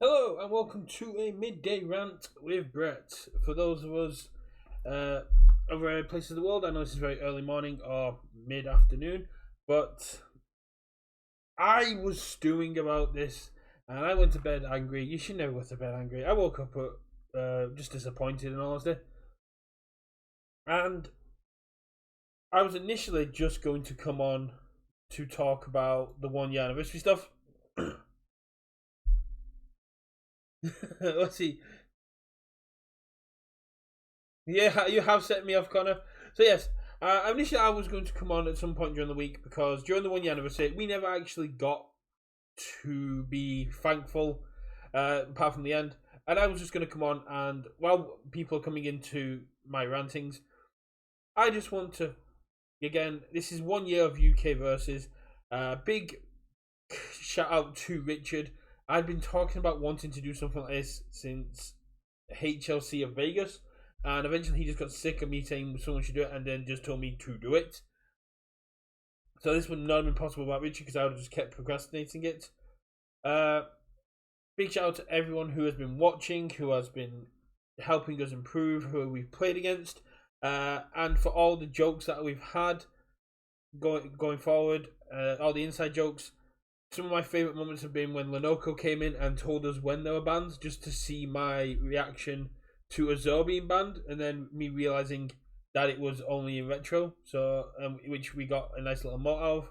Hello and welcome to a midday rant with Brett. For those of us over places of the world, I know this is very early morning or mid afternoon, but I was stewing about this and I went to bed angry. You should never go to bed angry. I woke up just disappointed in all honesty, and I was initially just going to come on to talk about the 1 year anniversary stuff. Let's see. Yeah, you have set me off, Connor. So yes, initially I was going to come on at some point during the week because during the 1 year anniversary we never actually got to be thankful, apart from the end. And I was just going to come on and while people are coming into my rantings, I just want to again. This is 1 year of UKversus. Big shout out to Richard. I've been talking about wanting to do something like this since HLC of Vegas, and eventually he just got sick of me saying someone should do it and then just told me to do it. So this would not have been possible without Richard because I would have just kept procrastinating it. Uh, Big shout out to everyone who has been watching, who has been helping us improve, who we've played against, and for all the jokes that we've had going forward, all the inside jokes. Some of my favourite moments have been when Lenoco came in and told us when they were banned, just to see my reaction to Azor being banned, and then me realising that it was only in retro, so which we got a nice little emote out of.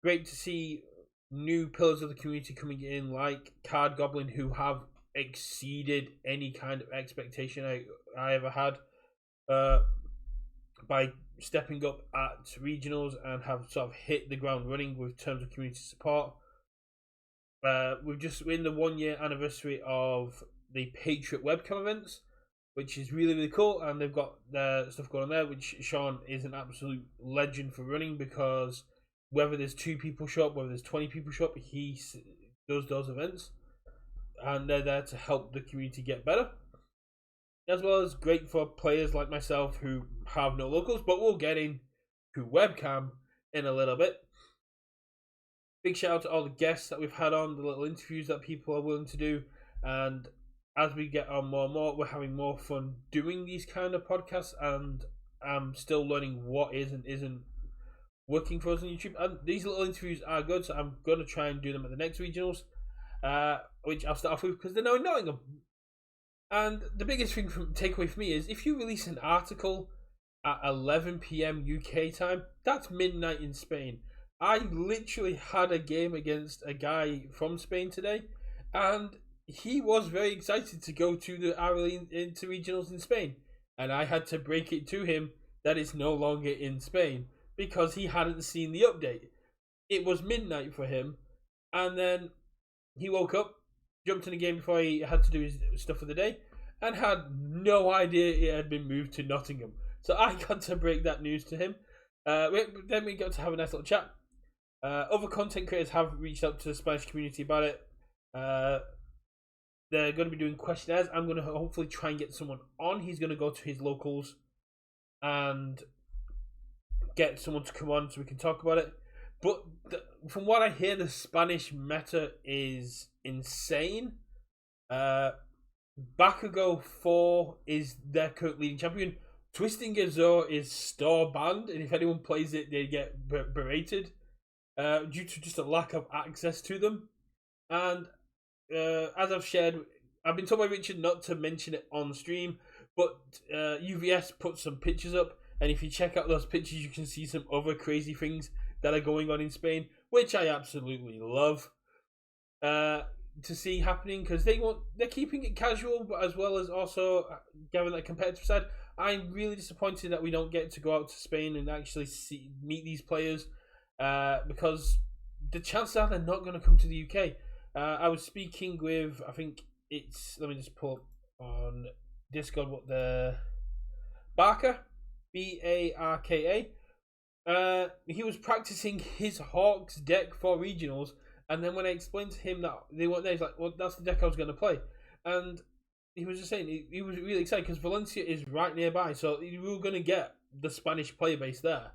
Great to see new pillars of the community coming in, like Card Goblin, who have exceeded any kind of expectation I ever had by stepping up at regionals and have sort of hit the ground running with terms of community support. We're in the 1 year anniversary of the Patriot webcam events, which is really cool, and they've got stuff going on there, which Sean is an absolute legend for running, because whether there's 2 people show up, whether there's 20 people show up, he does those events, and they're there to help the community get better, as well as great for players like myself who have no locals, but we'll get into webcam in a little bit. Big shout out to all the guests that we've had on, the little interviews that people are willing to do, and as we get on more and more, we're having more fun doing these kind of podcasts, and I'm still learning what is and isn't working for us on YouTube. And these little interviews are good, so I'm going to try and do them at the next regionals, which I'll start off with because they're now in Nottingham. And the biggest thing from takeaway for me is if you release an article at 11 p.m. UK time, that's midnight in Spain. I literally had a game against a guy from Spain today, and he was very excited to go to the hourly inter-regionals in Spain, and I had to break it to him that it's no longer in Spain because he hadn't seen the update. It was midnight for him, and then he woke up, jumped in the game before he had to do his stuff for the day, and had no idea it had been moved to Nottingham. So I got to break that news to him. Then we got to have a nice little chat. Other content creators have reached out to the Spanish community about it. They're going to be doing questionnaires. I'm going to hopefully try and get someone on. He's going to go to his locals and get someone to come on so we can talk about it. But from what I hear, the Spanish meta is insane. Bakugo 4 is their current leading champion. Twisting Azor is store banned, and if anyone plays it, they get berated due to just a lack of access to them. And as I've shared, I've been told by Richard not to mention it on stream, but UVS put some pictures up, and if you check out those pictures, you can see some other crazy things that are going on in Spain, which I absolutely love to see happening, because they're keeping it casual, but as well as also having that competitive side. I'm really disappointed that we don't get to go out to Spain and actually meet these players, because the chances are they're not going to come to the UK. I was speaking with, I think it's, let me just pull up on Discord what the Barker, Barka. He was practicing his Hawks deck for regionals, and then when I explained to him that they weren't there, he's like, well, that's the deck I was going to play. And he was just saying he was really excited because Valencia is right nearby, so we were going to get the Spanish player base there.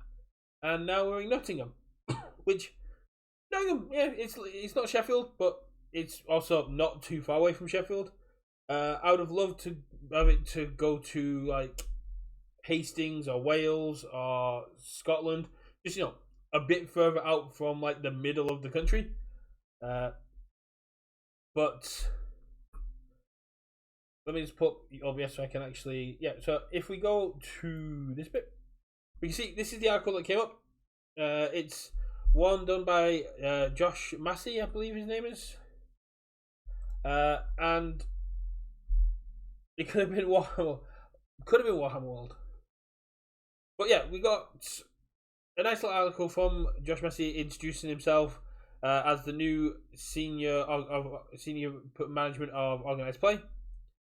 And now we're in Nottingham, which Nottingham, yeah, it's not Sheffield, but it's also not too far away from Sheffield. I would have loved to have it to go to like Hastings or Wales or Scotland, just a bit further out from like the middle of the country. Uh, but let me just put OBS so I can actually So if we go to this bit, we can see this is the article that came up. It's one done by Josh Massey, I believe his name is, and it could have been Warhammer World. But yeah, we got a nice little article from Josh Massey introducing himself as the new senior management of organized play,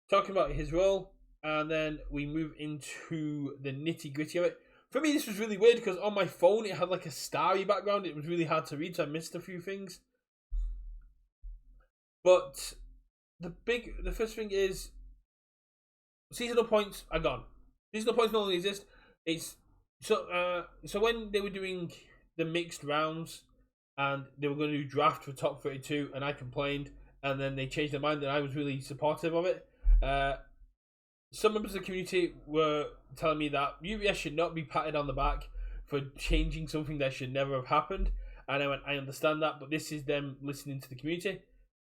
talking about his role, and then we move into the nitty gritty of it. For me, this was really weird because on my phone it had like a starry background. It was really hard to read, so I missed a few things. But the first thing is seasonal points are gone. Seasonal points no longer exist. It's so when they were doing the mixed rounds and they were going to do draft for top 32, and I complained, and then they changed their mind, and I was really supportive of it. Some members of the community were telling me that UVS should not be patted on the back for changing something that should never have happened, and I went, I understand that, but this is them listening to the community.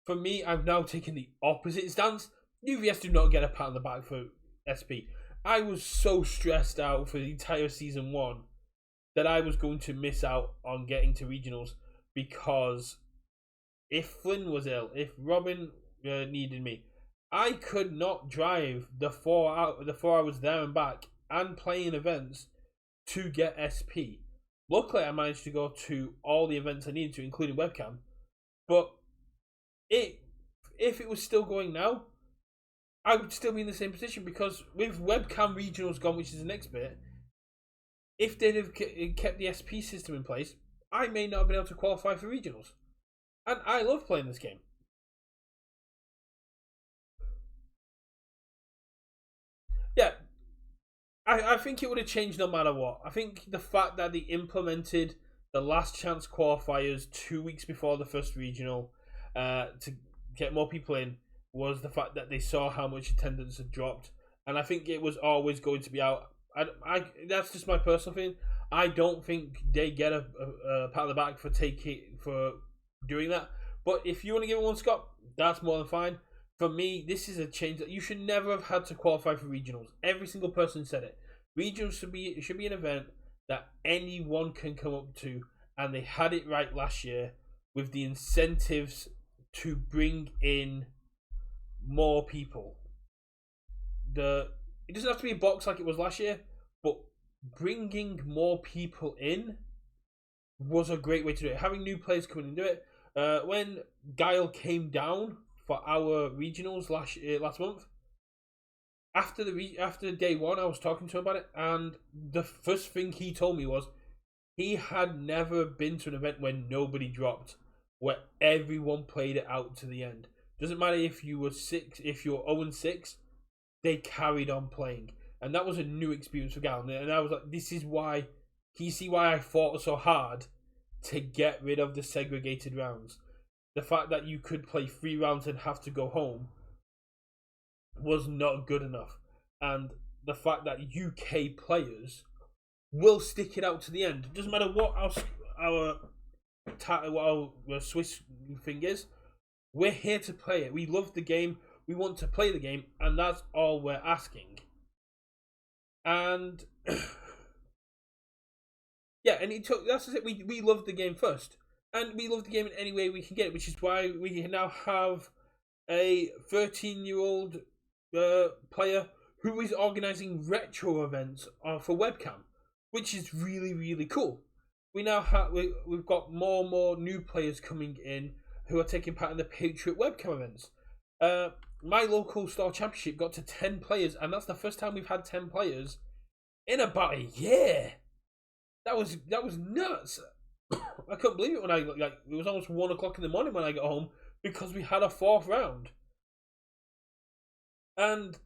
For me, I've now taken the opposite stance. UVS do not get a pat on the back for SP. I was so stressed out for the entire season 1 that I was going to miss out on getting to regionals, because if Flynn was ill, if Robin needed me, I could not drive the 4 hours there and back and playing events to get SP. Luckily, I managed to go to all the events I needed to, including webcam. But if it was still going now, I would still be in the same position, because with webcam regionals gone, which is the next bit, if they'd have kept the SP system in place, I may not have been able to qualify for regionals. And I love playing this game. Yeah, I think it would have changed no matter what. I think the fact that they implemented the last chance qualifiers 2 weeks before the first regional to get more people in was the fact that they saw how much attendance had dropped, and I think it was always going to be out. I that's just my personal thing. I don't think they get a pat on the back for doing that. But if you want to give it one Scott, that's more than fine. For me, this is a change that you should never have had to qualify for regionals. Every single person said it. Regionals should be an event that anyone can come up to, and they had it right last year with the incentives to bring in more people. It doesn't have to be a box like it was last year, but bringing more people in was a great way to do it. Having new players come in and do it. When Guile came down for our regionals last month, after day 1, I was talking to him about it, and the first thing he told me was he had never been to an event where nobody dropped, where everyone played it out to the end. Doesn't matter if you were 0-6, they carried on playing, and that was a new experience for Gallon. And I was like, this is why. Can you see why I fought so hard to get rid of the segregated rounds? The fact that you could play 3 rounds and have to go home was not good enough, and the fact that UK players will stick it out to the end. It doesn't matter what our Swiss thing is. We're here to play it. We love the game. We want to play the game, and that's all we're asking. And yeah, and that's it. We love the game first, and we love the game in any way we can get it, which is why we now have a 13-year-old player who is organising retro events for webcam, which is really, really cool. We now we've got more and more new players coming in who are taking part in the Patriot webcam events. My local store championship got to 10 players, and that's the first time we've had 10 players in about a year. That was nuts. I couldn't believe it when it was almost 1 o'clock in the morning when I got home, because we had a 4th round. And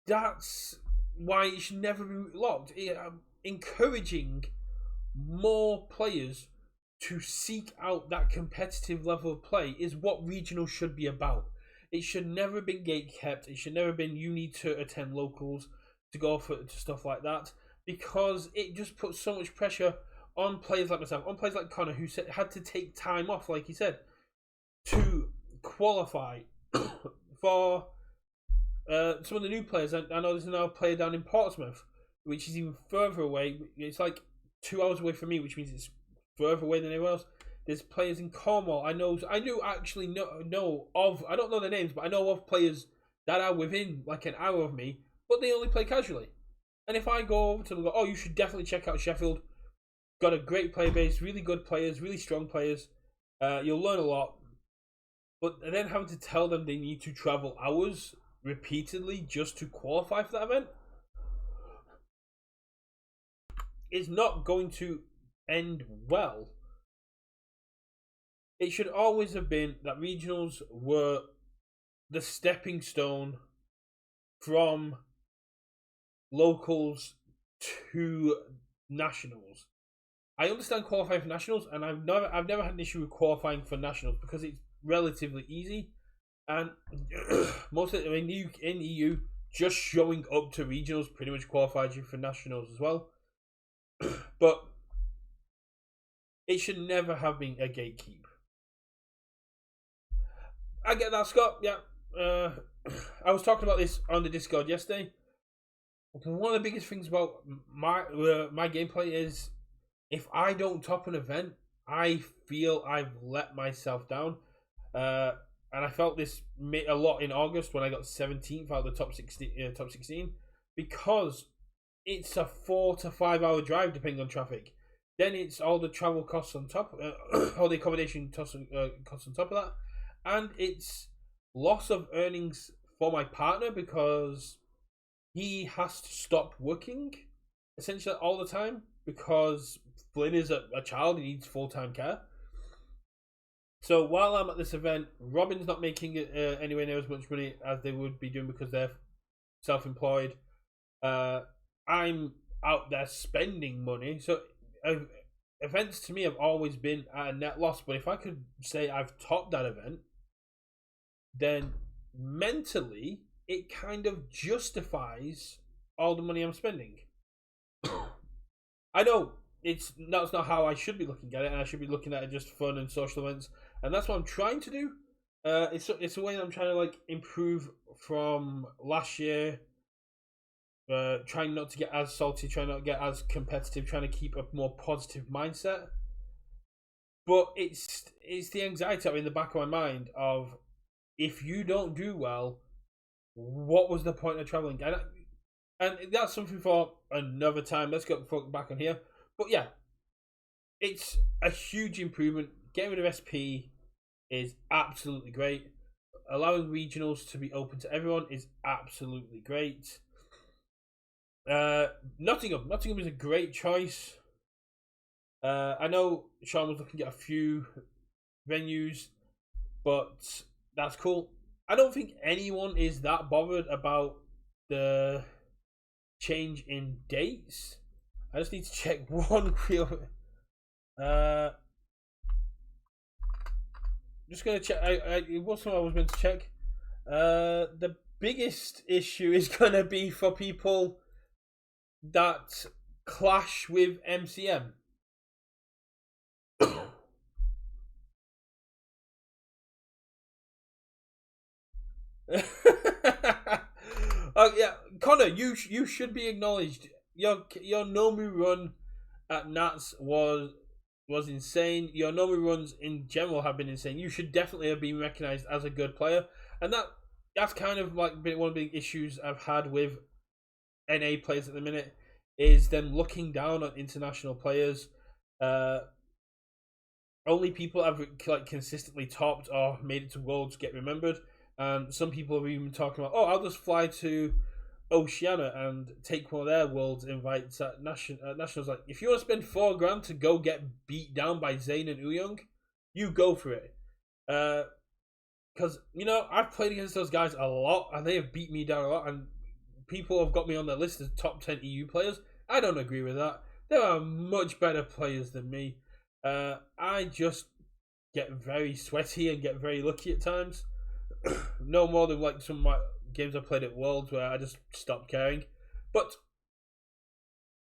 that's why it should never be locked. Encouraging more players to seek out that competitive level of play is what regionals should be about. It should never have been gate kept. It should never have been you need to attend locals to go for stuff like that, because it just puts so much pressure on players like myself, on players like Connor, who had to take time off, like he said, to qualify for some of the new players. I know there's now a player down in Portsmouth, which is even further away. It's like 2 hours away from me, which means it's further away than everywhere else. There's players in Cornwall. I do actually know of. I don't know their names, but I know of players that are within like an hour of me, but they only play casually. And if I go over to them and go, oh, you should definitely check out Sheffield. Got a great player base, really good players, really strong players. You'll learn a lot. But then having to tell them they need to travel hours repeatedly just to qualify for that event is not going to end well. It should always have been that regionals were the stepping stone from locals to nationals. I understand qualifying for nationals, and I've never had an issue with qualifying for nationals because it's relatively easy, and most of it in EU, just showing up to regionals pretty much qualifies you for nationals as well. But it should never have been a gatekeep. I get that, Scott. Yeah, I was talking about this on the Discord yesterday. One of the biggest things about my gameplay is if I don't top an event, I feel I've let myself down. And I felt this a lot in August when I got 17th out of the top 16, because it's a 4 to 5 hour drive depending on traffic. Then it's all the travel costs on top, all the accommodation costs on top of that, and it's loss of earnings for my partner because he has to stop working essentially all the time because Flynn is a child, he needs full-time care. So while I'm at this event, Robin's not making anywhere near as much money as they would be doing because they're self-employed. I'm out there spending money. So events to me have always been at a net loss. But if I could say I've topped that event, then mentally it kind of justifies all the money I'm spending. I know that's not how I should be looking at it, and I should be looking at it just fun and social events, and that's what I'm trying to do. It's a way that I'm trying to like improve from last year. Trying not to get as salty, trying not to get as competitive, trying to keep a more positive mindset. But it's the anxiety in the back of my mind of if you don't do well, what was the point of traveling? And that's something for another time. Let's get back on here. But yeah, it's a huge improvement. Getting rid of SP is absolutely great. Allowing regionals to be open to everyone is absolutely great. Nottingham is a great choice. I know Sean was looking at a few venues, but that's cool. I don't think anyone is that bothered about the change in dates. I just need to check one real. Just gonna check. It was something I was meant to check. The biggest issue is gonna be for people that clash with MCM. Oh yeah, Connor, you should be acknowledged. Your Nomu run at Nats was insane. Your Nomu runs in general have been insane. You should definitely have been recognised as a good player, and that's kind of like been one of the big issues I've had with NA players at the minute is them looking down on international players. Only people have like consistently topped or made it to Worlds get remembered. Some people have even talking about, oh, I'll just fly to Oceania and take one of their Worlds invites at nationals. Like, if you want to spend $4,000 to go get beat down by Zayn and Uyong, you go for it. Because I've played against those guys a lot, and they have beat me down a lot. And people have got me on their list as top 10 EU players. I don't agree with that. There are much better players than me. I just get very sweaty and get very lucky at times. No more than like some of my games I played at Worlds where I just stopped caring. But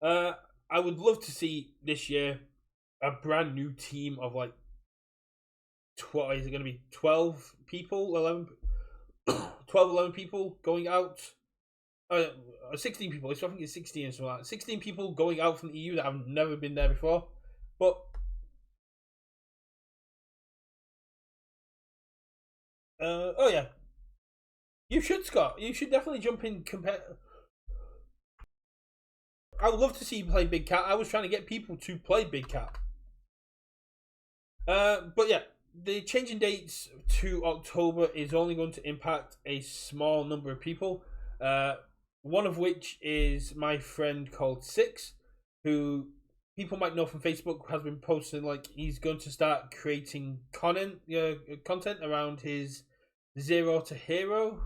I would love to see this year a brand new team of like is it going to be 12 people, 11, 12, 11 people going out? 16 people. I think it's 16 or something like that. 16 people going out from the EU that have never been there before. But oh yeah, you should, Scott. You should definitely jump in. I would love to see you play Big Cat. I was trying to get people to play Big Cat. But yeah, the changing dates to October is only going to impact a small number of people. One of which is my friend called Six, who people might know from Facebook, has been posting like he's going to start creating content around his Zero to Hero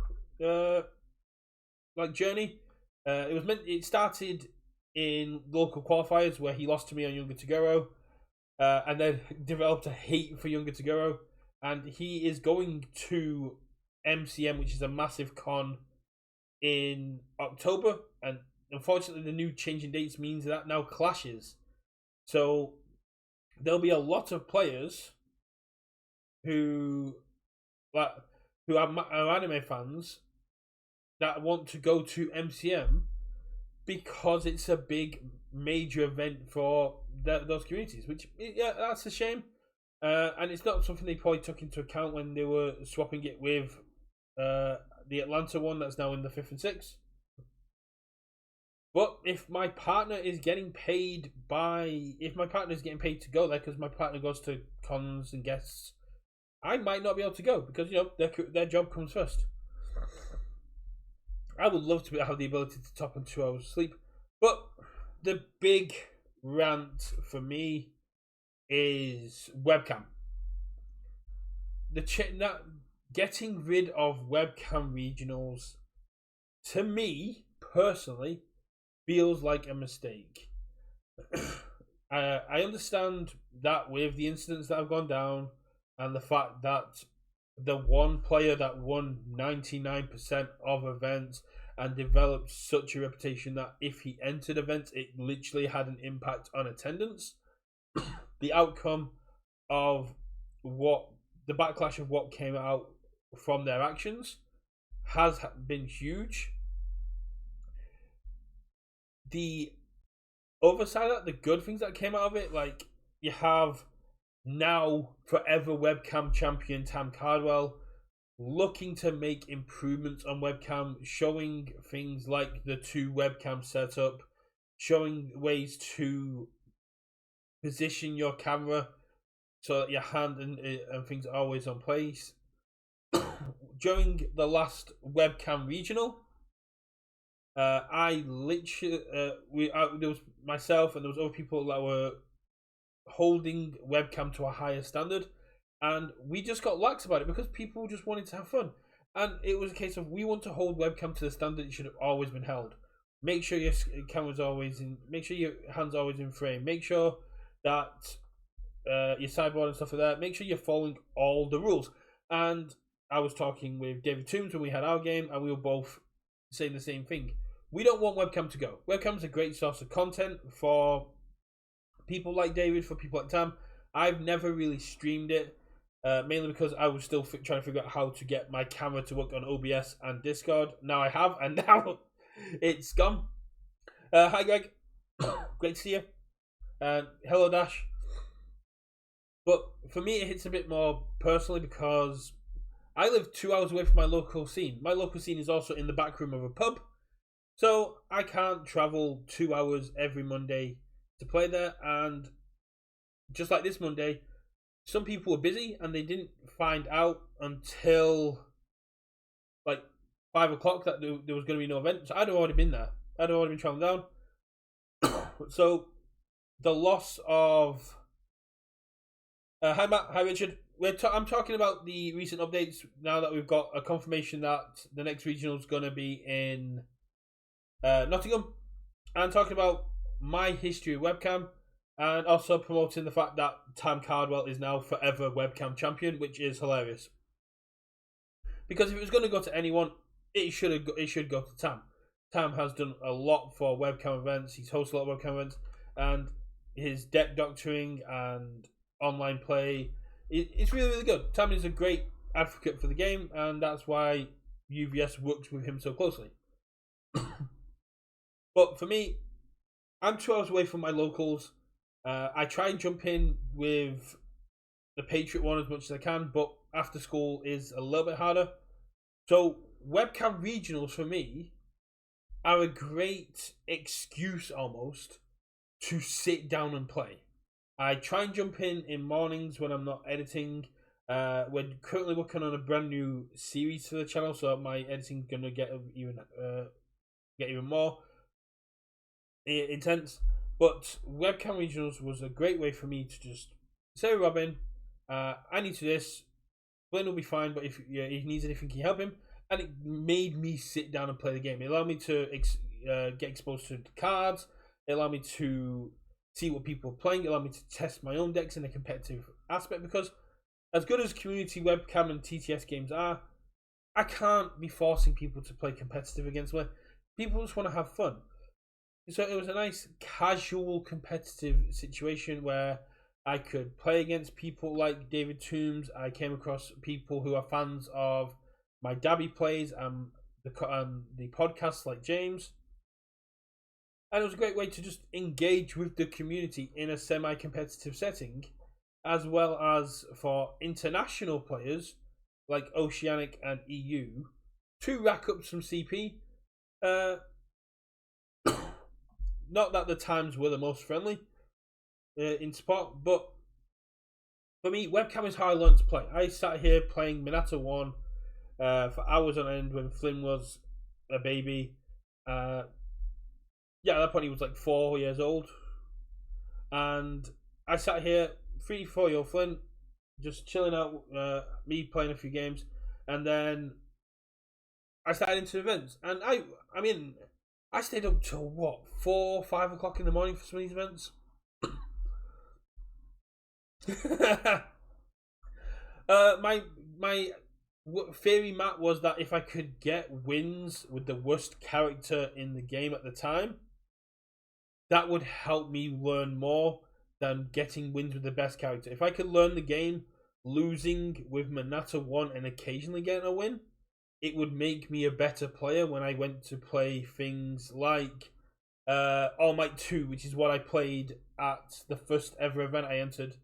like journey. It started in local qualifiers where he lost to me on Younger Toguro, and then developed a hate for Younger Toguro, and he is going to MCM, which is a massive con in October, and unfortunately the new changing dates means that now clashes. So there'll be a lot of players who are anime fans that want to go to MCM because it's a big major event for those communities, which, yeah, that's a shame. And it's not something they probably took into account when they were swapping it with the Atlanta one that's now in the 5th and 6th. But if my partner is getting paid to go there because my partner goes to cons and guests, I might not be able to go because, you know, their job comes first. I would love to have the ability to top on 2 hours of sleep, but the big rant for me is webcam. Getting rid of webcam regionals, to me personally, feels like a mistake. I understand that with the incidents that have gone down and the fact that the one player that won 99% of events and developed such a reputation that if he entered events, it literally had an impact on attendance. The outcome of the backlash of what came out from their actions has been huge. The other side of that, the good things that came out of it, like you have now forever webcam champion Tam Cardwell looking to make improvements on webcam, showing things like the 2 webcam setup, showing ways to position your camera so that your hand and things are always on place. During the last webcam regional, I literally there was myself and there was other people that were holding webcam to a higher standard, and we just got lax about it because people just wanted to have fun, and it was a case of we want to hold webcam to the standard it should have always been held. Make sure your camera's always in, make sure your hand's always in frame, make sure that your sideboard and stuff like that, make sure you're following all the rules. And I was talking with David Toombs when we had our game, and we were both saying the same thing. We don't want webcam to go. Webcam's a great source of content for people like David, for people like Tam. I've never really streamed it, mainly because I was still trying to figure out how to get my camera to work on OBS and Discord. Now I have, and now it's gone. Hi Greg, great to see you. Hello Dash. But for me, it hits a bit more personally because I live 2 hours away from my local scene. My local scene is also in the back room of a pub, so I can't travel 2 hours every Monday to play there. And just like this Monday, some people were busy and they didn't find out until like 5 o'clock that there was going to be no event. So I'd already been there. I'd already been traveling down. So the loss of hi Matt, hi Richard. I'm talking about the recent updates now that we've got a confirmation that the next regional is going to be in Nottingham. I'm talking about my history of webcam and also promoting the fact that Tam Cardwell is now forever webcam champion, which is hilarious. Because if it was going to go to anyone, it should go to Tam. Tam has done a lot for webcam events. He's hosted a lot of webcam events, and his deck doctoring and online play, it's really, really good. Tam is a great advocate for the game, and that's why UVS works with him so closely. But for me, I'm 2 hours away from my locals. I try and jump in with the Patriot one as much as I can, but after school is a little bit harder. So webcam regionals for me are a great excuse almost to sit down and play. I try and jump in mornings when I'm not editing. We're currently working on a brand new series for the channel, so my editing's gonna get even more intense. But webcam regionals was a great way for me to just say, Robin, I need to do this. Blaine will be fine, but if he needs anything, can you help him? And it made me sit down and play the game. It allowed me to get exposed to the cards. It allowed me to see what people are playing. It allowed me to test my own decks in a competitive aspect, because as good as community webcam and TTS games are, I can't be forcing people to play competitive against me. People just want to have fun. So it was a nice casual competitive situation where I could play against people like David Toombs. I came across people who are fans of my Dabby plays and the podcasts like James. And it was a great way to just engage with the community in a semi-competitive setting, as well as for international players like Oceanic and EU to rack up some CP. Not that the times were the most friendly in sport, but for me, webcam is how I learned to play. I sat here playing Minato 1 for hours on end when Flynn was a baby. At that point he was like 4 years old. And I sat here, 3-4-year-old Flynn, just chilling out, me playing a few games. And then I started into events. And I mean, I stayed up till what, 4-5 o'clock in the morning for some of these events. My theory, Matt, was that if I could get wins with the worst character in the game at the time, that would help me learn more than getting wins with the best character. If I could learn the game losing with Minato 1 and occasionally getting a win, it would make me a better player when I went to play things like All Might 2, which is what I played at the first ever event I entered,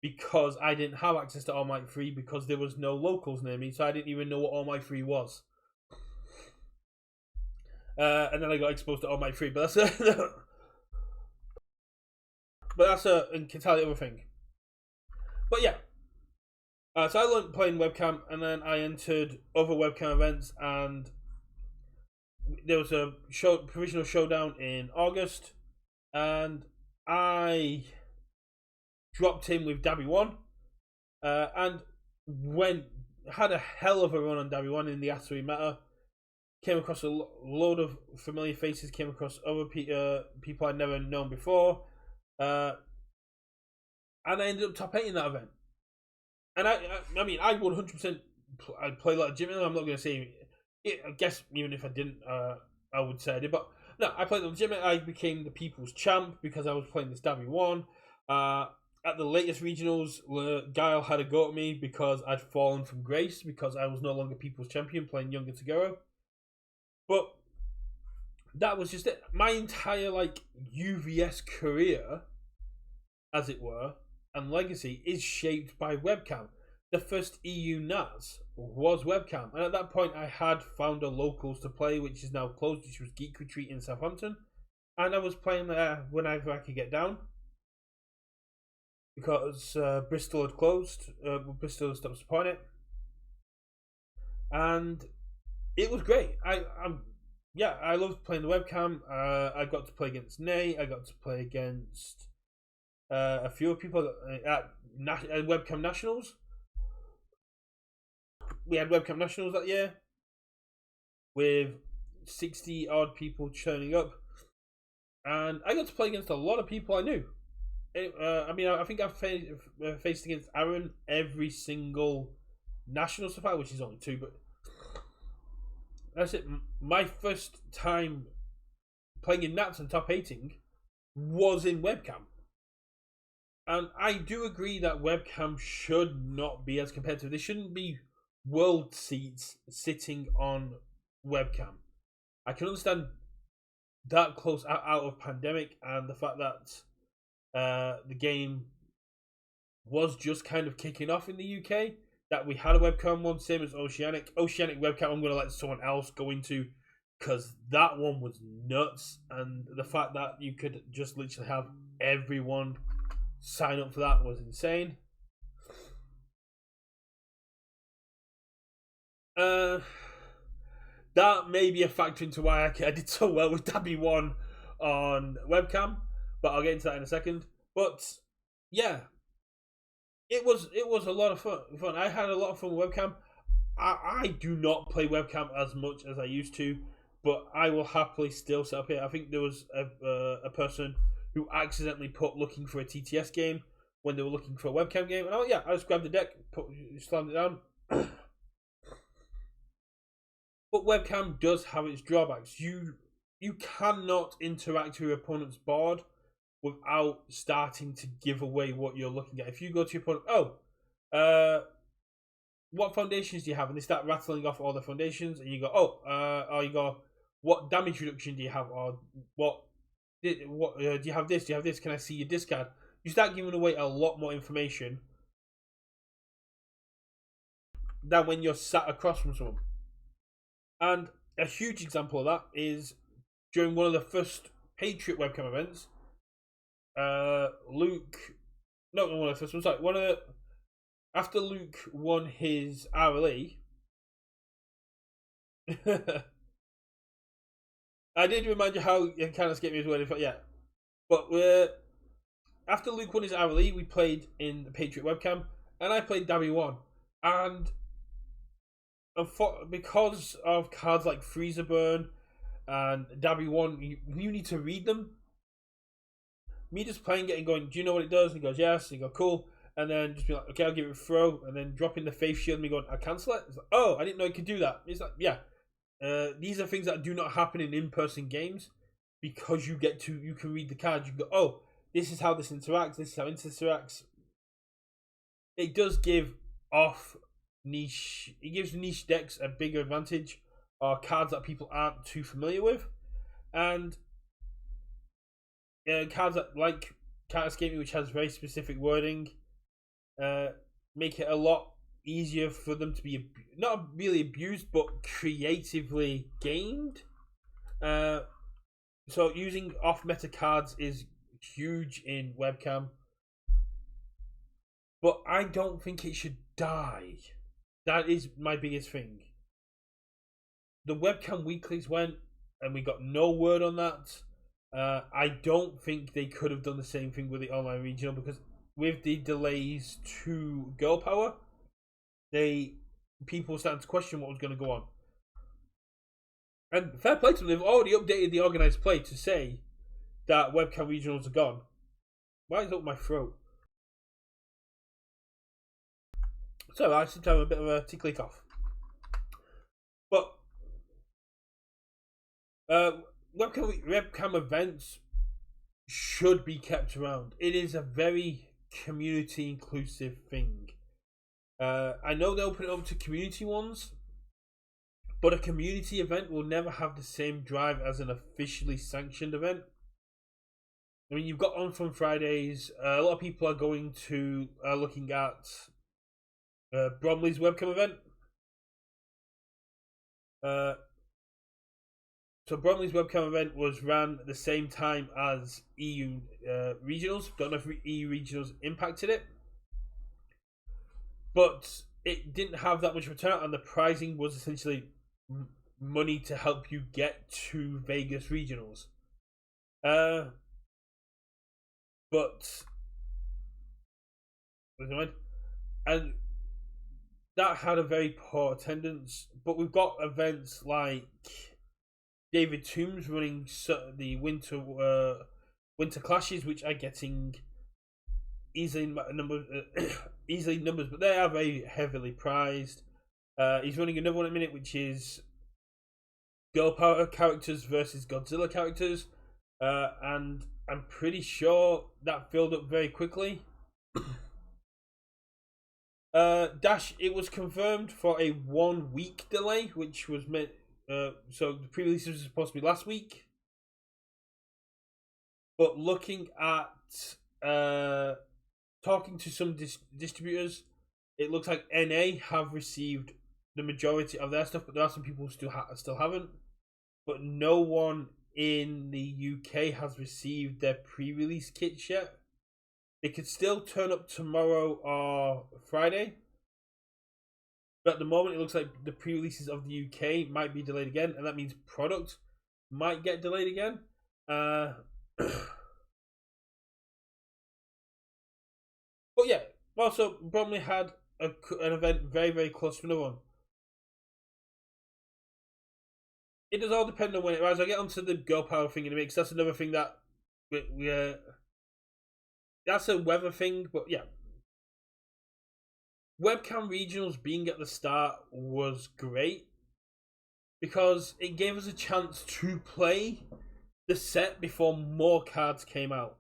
because I didn't have access to All Might 3 because there was no locals near me, so I didn't even know what All Might 3 was. And then I got exposed to All Might 3, but that's an entirely other thing. But yeah. So I learned playing webcam, and then I entered other webcam events, and there was a provisional showdown in August, and I dropped in with Dabby 1, and had a hell of a run on Dabby 1 in the Atari meta. Came across a load of familiar faces, came across other people I'd never known before, and I ended up top 8 in that event. And I mean, I 100% I play legitimately. I'm not going to say it. I guess even if I didn't, I would say I did. But no, I played legitimately. I became the people's champ because I was playing this Dabby 1. At the latest regionals, Guile had a go at me because I'd fallen from grace because I was no longer people's champion playing Younger Toguro. But that was just it. My entire UVS career, as it were, and legacy is shaped by webcam. The first EU NAS was webcam, and at that point I had found a locals to play, which is now closed, which was Geek Retreat in Southampton, and I was playing there whenever I could get down because Bristol had closed. Bristol had stopped supporting it, and it was great. I loved playing the webcam. I got to play against Nay. I got to play against a few people at webcam nationals. We had webcam nationals that year with 60 odd people turning up, and I got to play against a lot of people I knew. I mean, I think I've faced against Aaron every single national so far, which is only two, but that's it. My first time playing in Nats and top 18 was in webcam. And I do agree that webcam should not be as competitive. There shouldn't be world seats sitting on webcam. I can understand that close out of pandemic and the fact that the game was just kind of kicking off in the UK, that we had a webcam one, same as Oceanic. Oceanic webcam I'm going to let someone else go into, because that one was nuts. And the fact that you could just literally have everyone sign up for that was insane. That may be a factor into why I did so well with Dabby 1 on webcam, but I'll get into that in a second. But yeah, it was a lot of fun. I had a lot of fun with webcam. I do not play webcam as much as I used to, but I will happily still set up here. I think there was a person who accidentally put looking for a TTS game when they were looking for a webcam game, and I just grabbed the deck, slammed it down. But webcam does have its drawbacks. You cannot interact with your opponent's board without starting to give away what you're looking at. If you go to your opponent, what foundations do you have? And they start rattling off all the foundations, and you go, or you go, what damage reduction do you have? Or what do you have this? Do you have this? Can I see your discard? You start giving away a lot more information than when you're sat across from someone. And a huge example of that is during one of the first Patriot webcam events. After Luke won his RLE, I did remind you how you kind of skipped me as well. Yeah, but after Luke won his RLE, we played in the Patriot webcam, and I played Dabby 1, and because of cards like Freezer Burn and Dabby 1, you need to read them. Me just playing it and going, do you know what it does? And he goes, yes. And you go, cool. And then just be like, okay, I'll give it a throw. And then dropping the Faith Shield and me going, I cancel it. It's like, oh, I didn't know you could do that. It's like, yeah. These are things that do not happen in-person games, because you can read the cards. You go, oh, this is how this interacts. This is how it interacts. It does give off niche. It gives niche decks a bigger advantage, or cards that people aren't too familiar with. And cards that, like Card Escaping, which has very specific wording, make it a lot easier for them to be not really abused, but creatively gamed. So using off-meta cards is huge in webcam, but I don't think it should die. That is my biggest thing. The webcam weeklies went, and we got no word on that. I don't think they could have done the same thing with the online regional, because with the delays to Girl Power, people were starting to question what was going to go on. And fair play to them, they've already updated the organised play to say that webcam regionals are gone. Why is it up my throat? So I seem to have a bit of a tickly cough. But webcam events should be kept around. It is a very community inclusive thing. I know they open it up to community ones, but a community event will never have the same drive as an officially sanctioned event. I mean, you've got On From Fridays. A lot of people are going to looking at Bromley's webcam event. So Bromley's webcam event was ran at the same time as EU regionals. Don't know if EU regionals impacted it, but it didn't have that much return, and the pricing was essentially money to help you get to Vegas regionals. And that had a very poor attendance. But we've got events like David Toombs running the winter clashes, which are getting easily numbers, easily numbers, but they are very heavily prized. He's running another one at the minute, which is Girl Power characters versus Godzilla characters, and I'm pretty sure that filled up very quickly. Dash, it was confirmed for a 1 week delay, which was meant. So the pre-release was supposed to be last week, but looking at talking to some distributors, it looks like NA have received the majority of their stuff, but there are some people who still haven't. But no one in the UK has received their pre-release kits yet. It could still turn up tomorrow or Friday. But at the moment, it looks like the pre-releases of the UK might be delayed again, and that means product might get delayed again. But yeah, also Bromley had an event very, very close to another one. It does all depend on when it arrives. I'll get onto the Girl Power thing in a minute, because that's another thing that that's a weather thing, but yeah. Webcam regionals being at the start was great because it gave us a chance to play the set before more cards came out.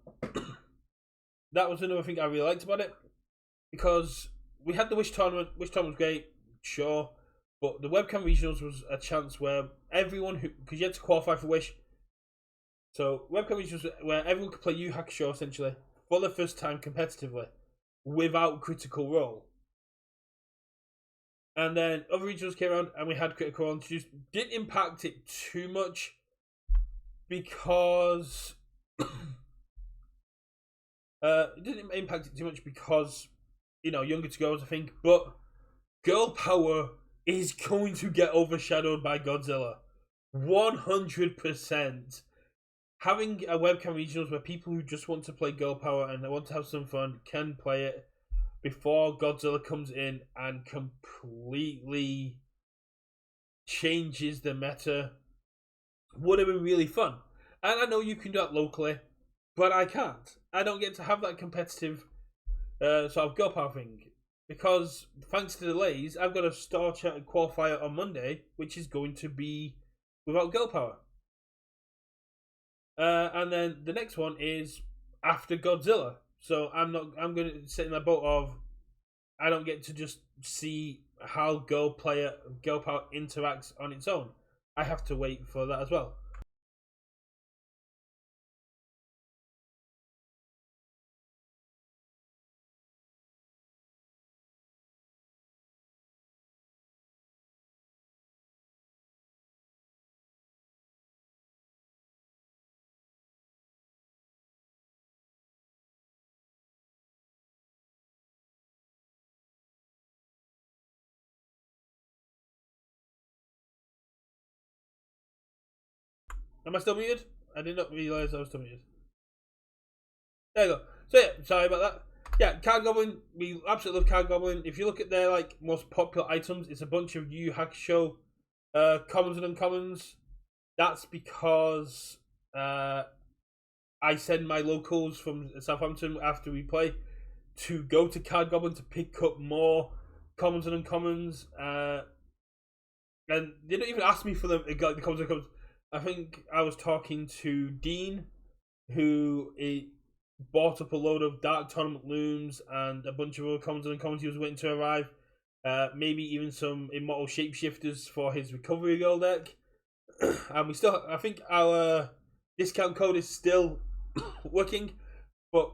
That was another thing I really liked about it, because we had the Wish tournament. Wish tournament was great, sure, but the webcam regionals was a chance where everyone because you had to qualify for Wish. So webcam regionals where everyone could play Yu Hakusho essentially for the first time competitively without Critical Role. And then other regionals came around and we had Critical Role introduced. Didn't impact it too much because it didn't impact it too much because, you know, younger to go is a thing. But Girl Power is going to get overshadowed by Godzilla. 100%. Having a webcam regionals where people who just want to play Girl Power and they want to have some fun can play it before Godzilla comes in and completely changes the meta would have been really fun. And I know you can do that locally, but I can't. I don't get to have that competitive sort of Girl Power thing. Because thanks to delays, I've got a Star Chat qualifier on Monday, which is going to be without Girl Power. And then the next one is after Godzilla. So I'm going to sit in that boat of I don't get to just see how Girl Power interacts on its own. I have to wait for that as well. Am I still muted? I did not realise I was still muted. There you go. So yeah, sorry about that. Yeah, Card Goblin, we absolutely love Card Goblin. If you look at their like most popular items, it's a bunch of Yu Hakusho commons and uncommons. That's because I send my locals from Southampton after we play to go to Card Goblin to pick up more commons and uncommons. And they don't even ask me for the commons and uncommons. I think I was talking to Dean, who bought up a load of Dark Tournament looms and a bunch of other commons and uncommons he was waiting to arrive. Maybe even some Immortal Shapeshifters for his Recovery Girl deck. And we still, I think our discount code is still working, but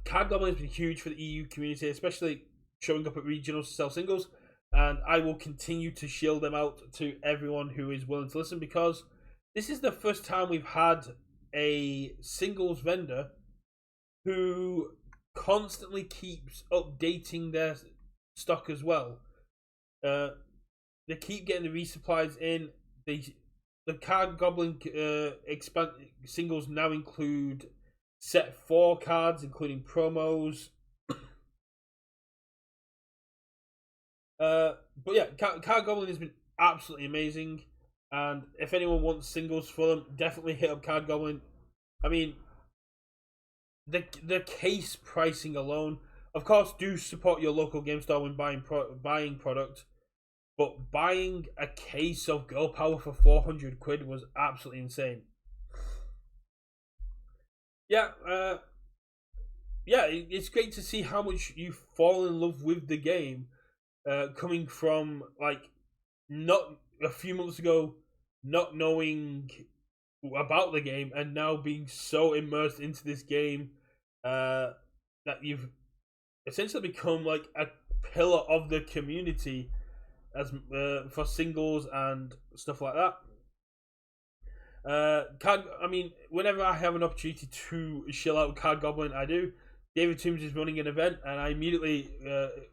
Card Goblin has been huge for the EU community, especially showing up at regionals to sell singles. And I will continue to shield them out to everyone who is willing to listen, because this is the first time we've had a singles vendor who constantly keeps updating their stock as well. They keep getting the resupplies in. The Card Goblin singles now include set 4 cards, including promos. But yeah, Card Goblin has been absolutely amazing, and if anyone wants singles for them, definitely hit up Card Goblin. I mean, the case pricing alone. Of course, do support your local game store when buying product, but buying a case of girl power for 400 quid was absolutely insane. Yeah, it's great to see how much you fall in love with the game, coming from like not a few months ago, not knowing about the game, and now being so immersed into this game, that you've essentially become like a pillar of the community as for singles and stuff like that. I mean, whenever I have an opportunity to chill out with Card Goblin, I do. David Toombs is running an event, and I immediately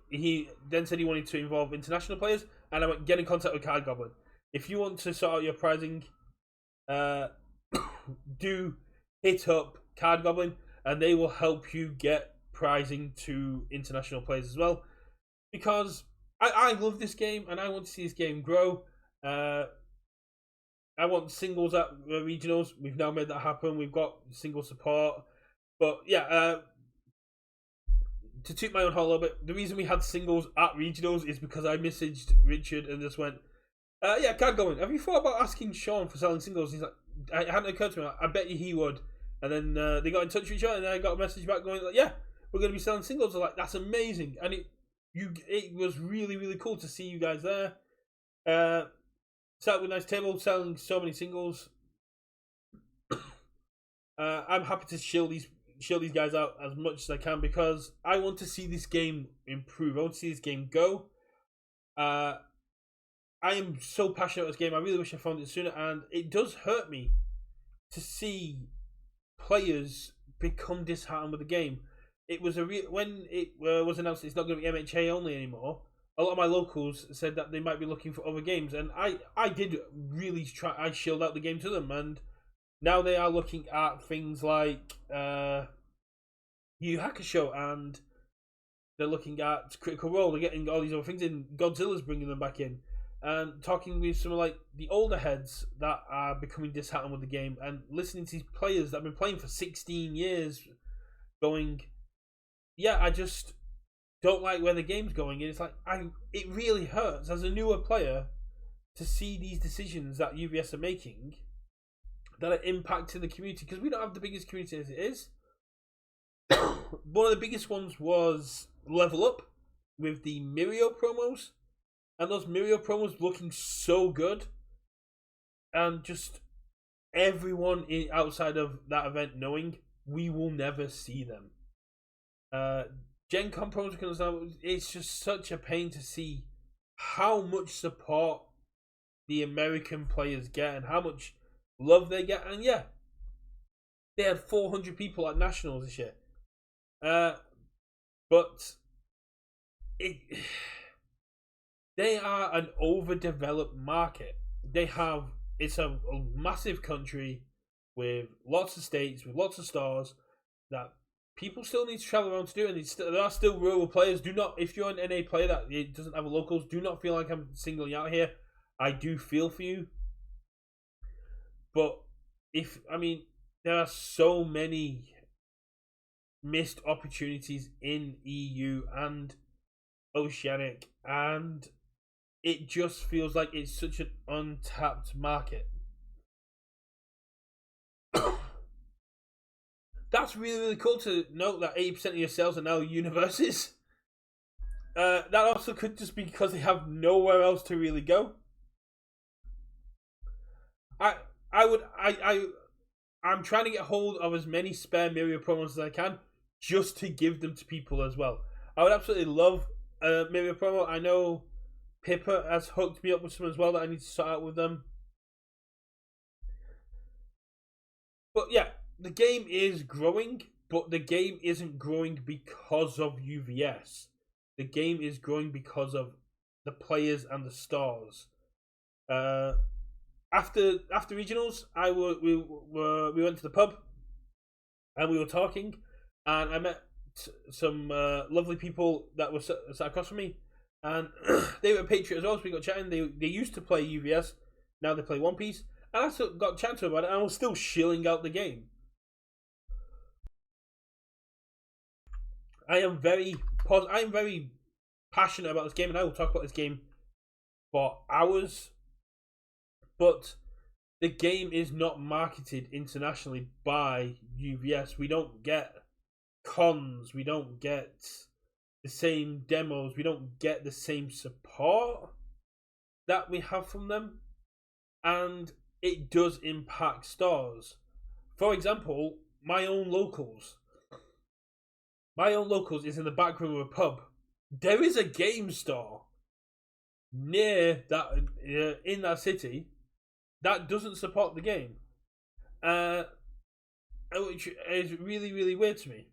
he then said he wanted to involve international players, and I went get in contact with Card Goblin. If you want to sort out your pricing, do hit up Card Goblin, and they will help you get pricing to international players as well. Because I love this game, and I want to see this game grow. I want singles at regionals. We've now made that happen. We've got single support. But yeah, to toot my own horn a little bit, the reason we had singles at regionals is because I messaged Richard and just went, yeah, Card Goblin, have you thought about asking Sean for selling singles? He's like, it hadn't occurred to me. I bet you he would. And then they got in touch with each other, and then I got a message back going like, yeah, we're going to be selling singles. I was like, that's amazing. And it was really, really cool to see you guys there. Sat with a nice table, selling so many singles. I'm happy to shill these guys out as much as I can, because I want to see this game improve. I want to see this game go. I am so passionate about this game. I really wish I found it sooner, and it does hurt me to see players become disheartened with the game. It was when it was announced it's not going to be MHA only anymore. A lot of my locals said that they might be looking for other games, and I did really try. I shilled out the game to them, and now they are looking at things like Yu Hakusho, and they're looking at Critical Role. They're getting all these other things in. Godzilla's bringing them back in, and talking with some of like the older heads that are becoming disheartened with the game, and listening to these players that have been playing for 16 years, going, yeah, I just don't like where the game's going. And it's like, it really hurts as a newer player to see these decisions that UVS are making that are impacting the community, because we don't have the biggest community as it is. One of the biggest ones was Level Up with the Mirio promos, and those Mirio promos looking so good, and just everyone outside of that event knowing we will never see them. Gen Con promos, it's just such a pain to see how much support the American players get and how much love they get. And yeah, they had 400 people at Nationals this year. But they are an overdeveloped market. It's a massive country with lots of states, with lots of stores that people still need to travel around to do, and there are still rural players. If you're an NA player that it doesn't have a locals, do not feel like I'm singling you out here. I do feel for you. But there are so many missed opportunities in EU and Oceanic, and it just feels like it's such an untapped market. That's really, really cool to note that 80% of your sales are now Universus. That also could just be because they have nowhere else to really go. I'm trying to get hold of as many spare Mirio promos as I can, just to give them to people as well. I would absolutely love a Mirio promo. I know Pippa has hooked me up with some as well that I need to sort out with them. But yeah, the game is growing, but the game isn't growing because of UVS. The game is growing because of the players and the stars. After regionals, we went to the pub, and we were talking, and I met some lovely people that were sat across from me, and they were Patriot as well. So we got chatting. They used to play UVS, now they play One Piece, and I got chatting to them about it, and I was still shilling out the game. I am very passionate about this game, and I will talk about this game for hours. But the game is not marketed internationally by UVS. We don't get cons. We don't get the same demos. We don't get the same support that we have from them, and it does impact stores. For example, my own locals. My own locals is in the back room of a pub. There is a game store near that in that city that doesn't support the game, which is really, really weird to me.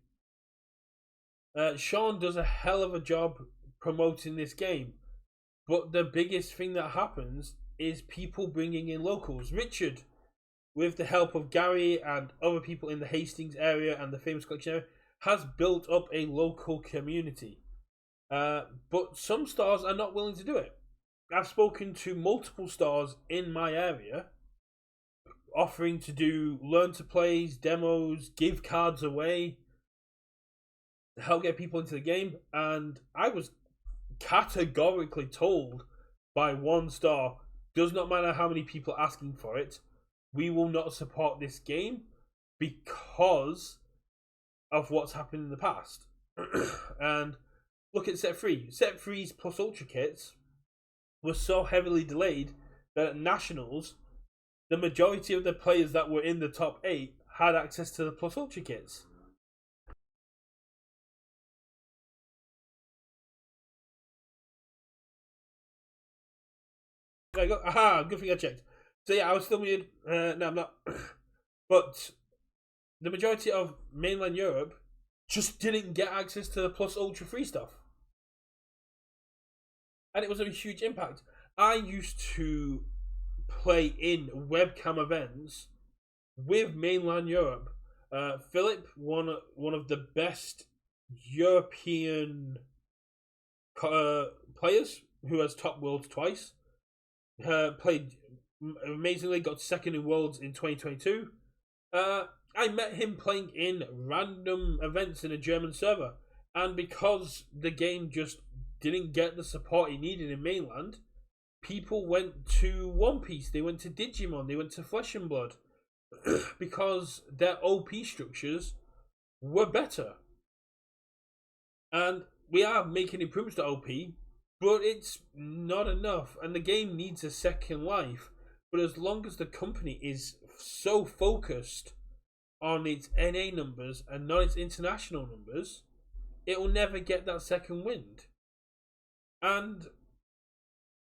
Sean does a hell of a job promoting this game, but the biggest thing that happens is people bringing in locals. Richard, with the help of Gary and other people in the Hastings area and the Famous Collection area, has built up a local community. But some stores are not willing to do it. I've spoken to multiple stores in my area offering to do learn to plays, demos, give cards away to help get people into the game, and I was categorically told by one store, does not matter how many people are asking for it, we will not support this game because of what's happened in the past. And look at Set 3. Set 3's Plus Ultra kits were so heavily delayed that at Nationals, the majority of the players that were in the top 8 had access to the Plus Ultra kits. There you go. Aha, good thing I checked. So yeah, I was still muted. No, I'm not. But the majority of mainland Europe just didn't get access to the Plus Ultra free stuff. And it was a huge impact. I used to play in webcam events with mainland Europe. Philip, one of the best European players who has top worlds twice, played amazingly, got second in worlds in 2022. I met him playing in random events in a German server, and because the game just didn't get the support it needed in mainland, people went to One Piece, they went to Digimon, they went to Flesh and Blood because their OP structures were better. And we are making improvements to OP, but it's not enough, and the game needs a second life. But as long as the company is so focused on its NA numbers and not its international numbers, it will never get that second wind. And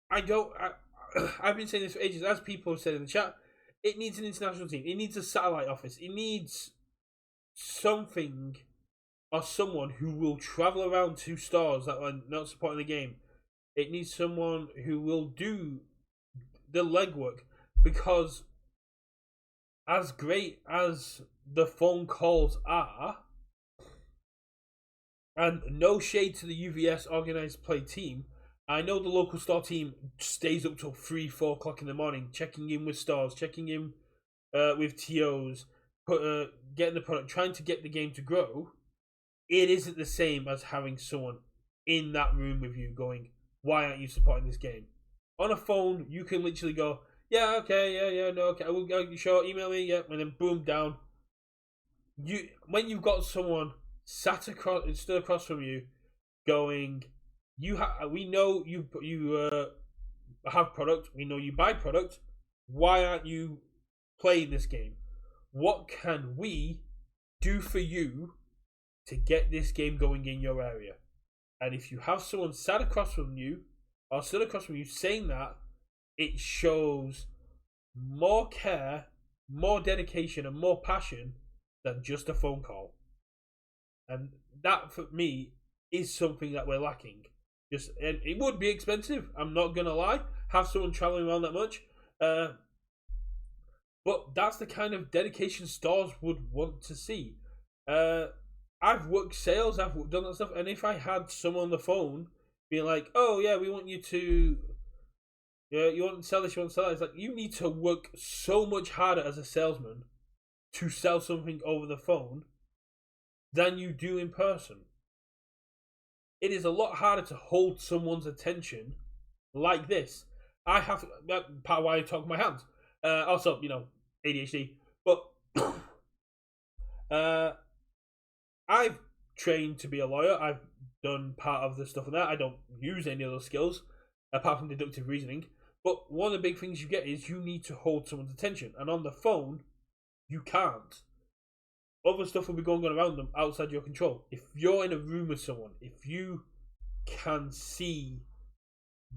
I've been saying this for ages, as people have said in the chat, it needs an international team. It needs a satellite office. It needs something or someone who will travel around to stores that are not supporting the game. It needs someone who will do the legwork, because as great as the phone calls are, and no shade to the UVS organized play team, I know the local store team stays up till 3-4 o'clock in the morning, checking in with stores, checking in with TOs, getting the product, trying to get the game to grow. It isn't the same as having someone in that room with you going, why aren't you supporting this game? On a phone, you can literally go, yeah, okay, yeah, no, okay, I will go, sure, email me, yeah, and then boom, down. When you've got someone stood across from you, going, we know you have product, we know you buy product, why aren't you playing this game? What can we do for you to get this game going in your area? And if you have someone sat across from you or stood across from you saying that, it shows more care, more dedication, and more passion than just a phone call. And that, for me, is something that we're lacking. And it would be expensive, I'm not gonna lie, have someone traveling around that much. But that's the kind of dedication stores would want to see. I've worked sales, I've done that stuff, and if I had someone on the phone being like, oh yeah, we want you to, you want to sell this, you want to sell that, it's like, you need to work so much harder as a salesman to sell something over the phone than you do in person. it is a lot harder to hold someone's attention like this. I have part of why I talk with my hands. Also, ADHD. But I've trained to be a lawyer. I've done part of the stuff in that. I don't use any of those skills apart from deductive reasoning. But one of the big things you get is you need to hold someone's attention, and on the phone, you can't. Other stuff will be going on around them outside your control. If you're in a room with someone, if you can see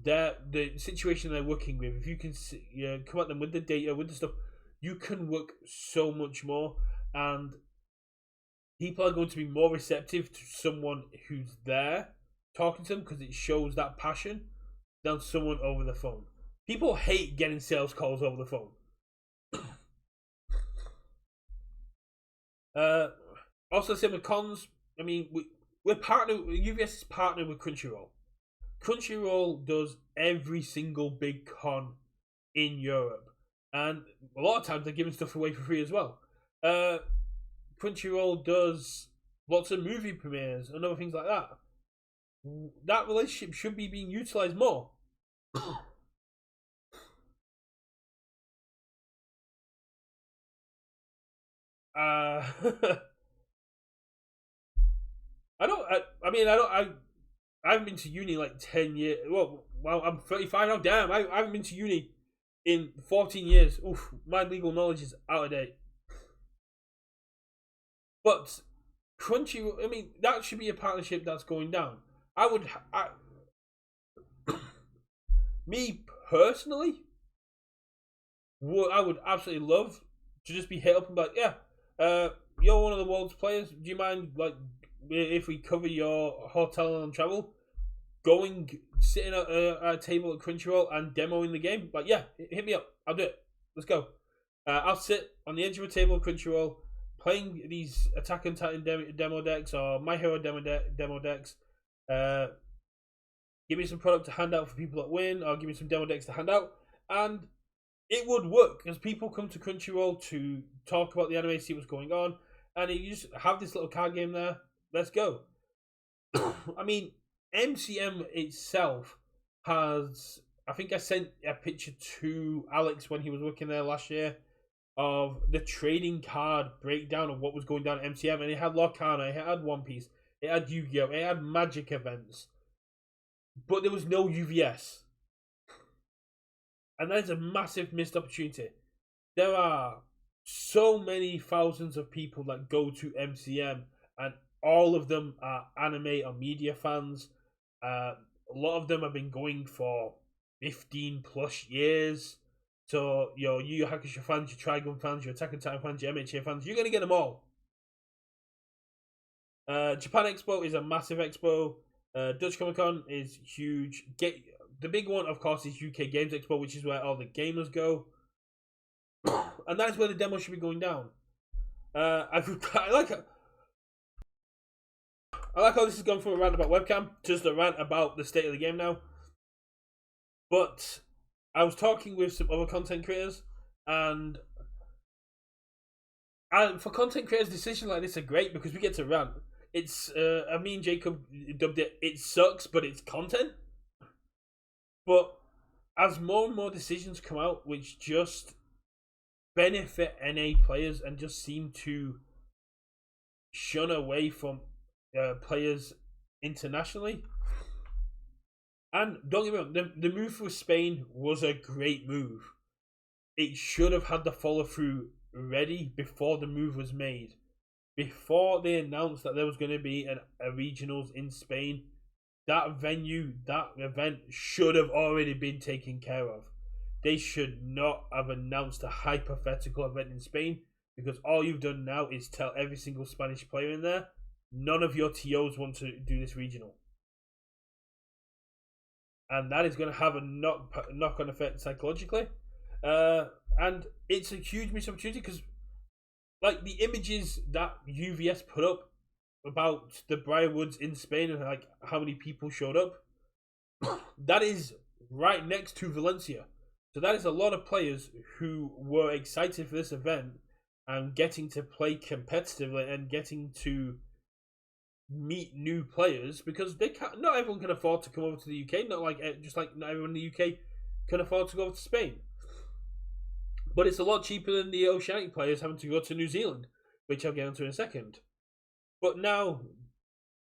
the situation they're working with, if you can see, come at them with the data, with the stuff, you can work so much more, and people are going to be more receptive to someone who's there talking to them because it shows that passion than someone over the phone. People hate getting sales calls over the phone. Also, same with cons. I mean, we're partnered. UVS is partnered with Crunchyroll. Crunchyroll does every single big con in Europe, and a lot of times they're giving stuff away for free as well. Crunchyroll does lots of movie premieres and other things like that. That relationship should be being utilized more. I haven't been to uni like 10 years. Well, I'm 35 now. Damn, I haven't been to uni in 14 years. Oof, my legal knowledge is out of date. But Crunchyroll, I mean, that should be a partnership that's going down. Me personally, I would absolutely love to just be hit up and be like, yeah, you're one of the world's players. Do you mind, like, if we cover your hotel and travel, sitting at a table at Crunchyroll and demoing the game? Like, yeah, hit me up. I'll do it. Let's go. I'll sit on the edge of a table at Crunchyroll playing these Attack on Titan demo decks or My Hero demo decks. Give me some product to hand out for people that win, or give me some demo decks to hand out, and it would work because people come to Crunchyroll to talk about the anime, see what's going on, and you just have this little card game there. Let's go. I mean, MCM itself has. I think I sent a picture to Alex when he was working there last year of the trading card breakdown of what was going down at MCM, and it had Lorcana, it had One Piece, it had Yu-Gi-Oh, it had Magic events, but there was no UVS. And that is a massive missed opportunity. There are so many thousands of people that go to MCM, and all of them are anime or media fans. A lot of them have been going for 15 plus years. So, your Yu Yu Hakusho fans, your Trigun fans, your Attack on Titan fans, your MHA fans, you're going to get them all. Japan Expo is a massive expo. Dutch Comic Con is huge. The big one, of course, is UK Games Expo, which is where all the gamers go. And that is where the demo should be going down. I like how this has gone from a rant about webcam to just a rant about the state of the game now. But I was talking with some other content creators, and for content creators, decisions like this are great because we get to rant. It's me and Jacob dubbed it sucks, but it's content. But as more and more decisions come out which just benefit NA players and just seem to shun away from players internationally, and don't get me wrong, the move for Spain was a great move. It should have had the follow through ready before the move was made. Before they announced that there was going to be a regionals in Spain, that venue, that event should have already been taken care of. They should not have announced a hypothetical event in Spain, because all you've done now is tell every single Spanish player in there, none of your TOs want to do this regional. And that is going to have a knock-on effect psychologically. And it's a huge missed opportunity because, like, the images that UVS put up about the Briarwoods in Spain and like how many people showed up, that is right next to Valencia. So that is a lot of players who were excited for this event and getting to play competitively and getting to meet new players because they can't. Not everyone can afford to come over to the UK. Not like just like not everyone in the UK can afford to go over to Spain. But it's a lot cheaper than the Oceanic players having to go to New Zealand, which I'll get into in a second. But now,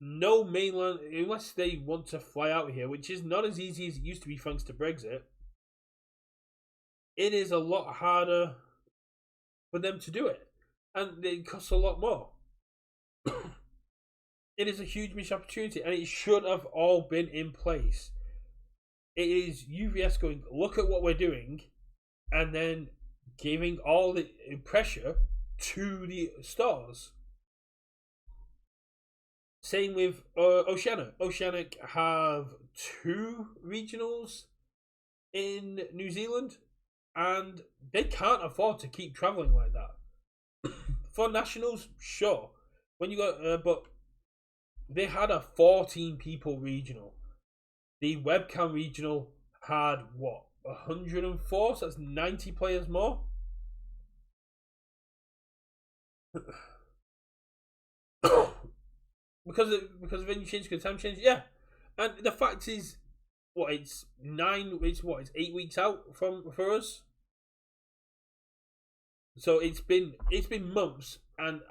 no mainland, unless they want to fly out here, which is not as easy as it used to be thanks to Brexit, it is a lot harder for them to do it. And it costs a lot more. It is a huge missed opportunity, and it should have all been in place. It is UVS going, look at what we're doing, and then giving all the pressure to the stars. Same with Oceania. Oceanic have 2 regionals in New Zealand, and they can't afford to keep traveling like that. For nationals, sure. When you got, but they had a 14 people regional. The webcam regional had what, 104, so that's 90 players more. because of venue change, because time change, yeah. And the fact is, it's 8 weeks out for us. So it's been months, and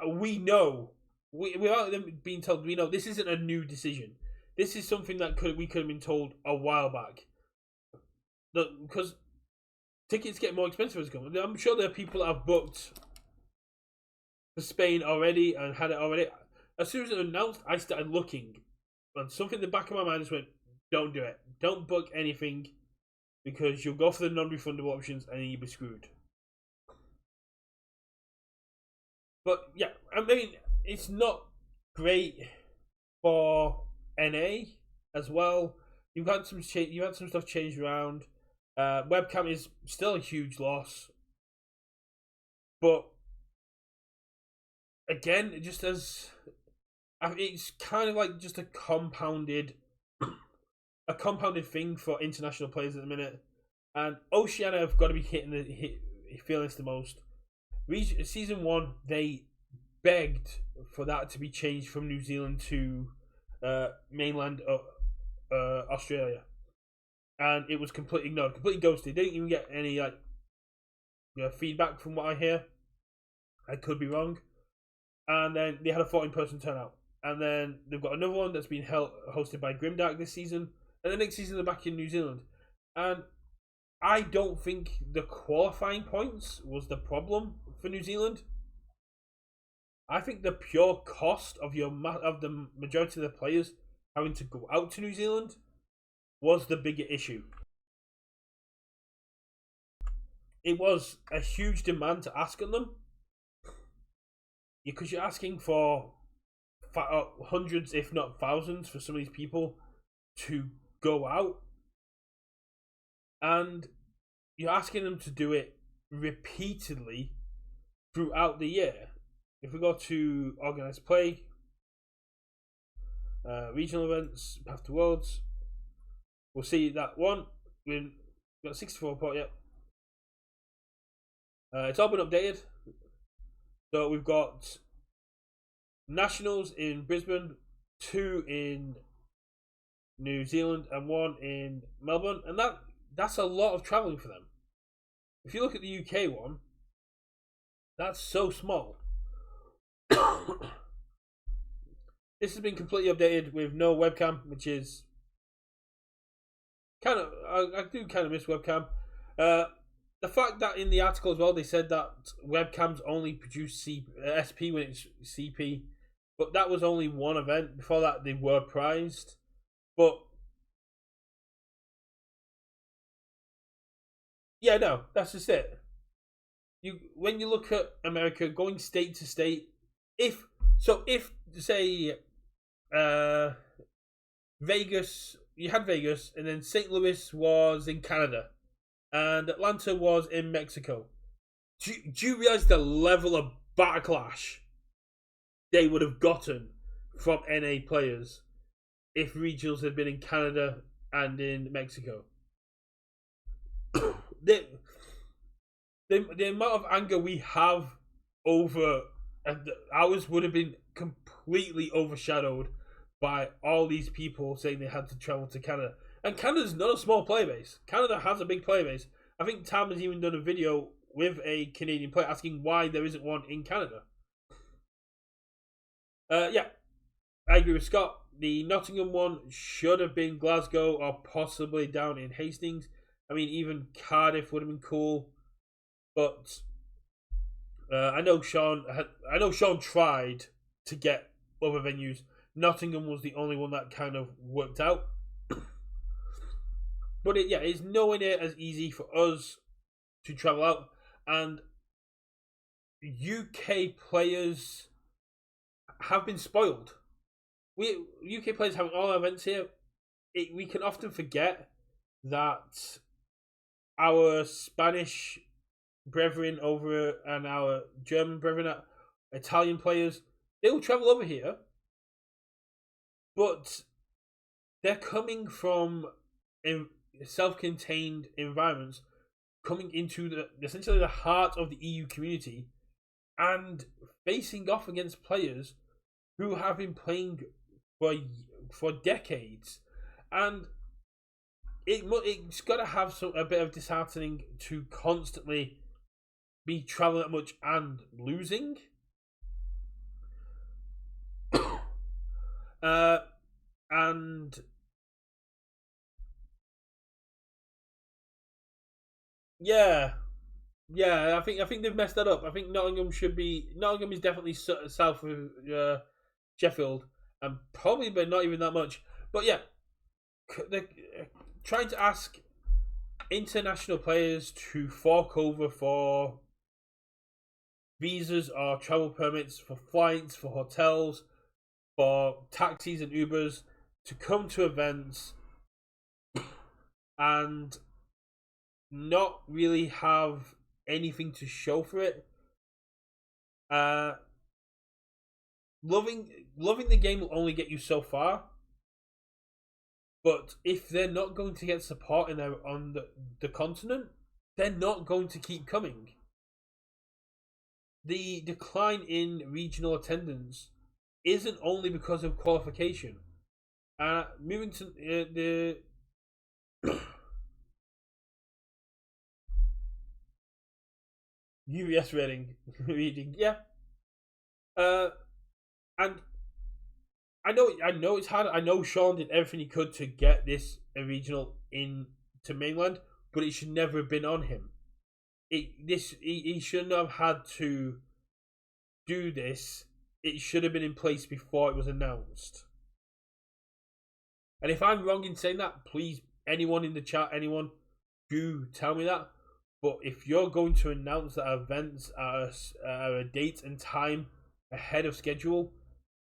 we know, without them being told, we know this isn't a new decision. This is something that we could have been told a while back. Because tickets get more expensive as going. I'm sure there are people that have booked for Spain already and had it already. As soon as it announced, I started looking, and something in the back of my mind just went, "Don't do it. Don't book anything, because you'll go for the non-refundable options and you'll be screwed." But yeah, I mean, it's not great for NA as well. You've had some stuff changed around. Webcam is still a huge loss, but again, it's kind of like just a compounded thing for international players at the minute. And Oceania have got to be feeling this the most. Season 1, they begged for that to be changed from New Zealand to mainland Australia, and it was completely ignored, completely ghosted. They didn't even get any feedback from what I hear. I could be wrong. And then they had a 14-person turnout, and then they've got another one that's been hosted by Grimdark this season, and the next season they're back in New Zealand. And I don't think the qualifying points was the problem for New Zealand. I think the pure cost of the majority of the players having to go out to New Zealand was the bigger issue. It was a huge demand to ask on them, because you're asking for hundreds, if not thousands, for some of these people to go out, and you're asking them to do it repeatedly throughout the year. If we go to organised play, regional events, Path to Worlds, we'll see that one. We've got 64 report yet. It's all been updated. So we've got nationals in Brisbane, 2 in New Zealand, and 1 in Melbourne, and that's a lot of travelling for them. If you look at the UK one, that's so small. This has been completely updated with no webcam, which is kind of, I do kind of miss webcam. The fact that in the article as well they said that webcams only produce SP when it's CP, but that was only one event. Before that they were prized. But yeah, no, that's just it. When you look at America going state to state, if say Vegas, you had Vegas, and then St. Louis was in Canada, and Atlanta was in Mexico. Do you realize the level of backlash they would have gotten from NA players if regionals had been in Canada and in Mexico? The amount of anger we have over ours would have been completely overshadowed by all these people saying they had to travel to Canada. And Canada's not a small player base. Canada has a big player base. I think Tam has even done a video with a Canadian player asking why there isn't one in Canada. Yeah, I agree with Scott. The Nottingham one should have been Glasgow or possibly down in Hastings. I mean, even Cardiff would have been cool. But I know Sean tried to get other venues. Nottingham was the only one that kind of worked out. But it's nowhere near as easy for us to travel out. And UK players have been spoiled. UK players having all our events here, we can often forget that our Spanish brethren over and our German brethren, Italian players, they will travel over here, but they're coming from self-contained environments, coming into essentially the heart of the EU community, and facing off against players who have been playing for decades, and it's got to have a bit of disheartening to constantly be traveling that much and losing. And yeah, I think they've messed that up. I think Nottingham is definitely south of Sheffield, and probably, but not even that much. But yeah, they're trying to ask international players to fork over for visas or travel permits, for flights, for hotels, for taxis and Ubers to come to events and not really have anything to show for it. Loving the game will only get you so far, but if they're not going to get support on the continent, they're not going to keep coming. The decline in regional attendance isn't only because of qualification. Moving to the UVS reading, yeah. And I know it's hard. I know Sean did everything he could to get this regional into mainland, but it should never have been on him. He shouldn't have had to do this. It should have been in place before it was announced. And if I'm wrong in saying that, please, anyone in the chat, anyone, do tell me that. But if you're going to announce that events are a date and time ahead of schedule,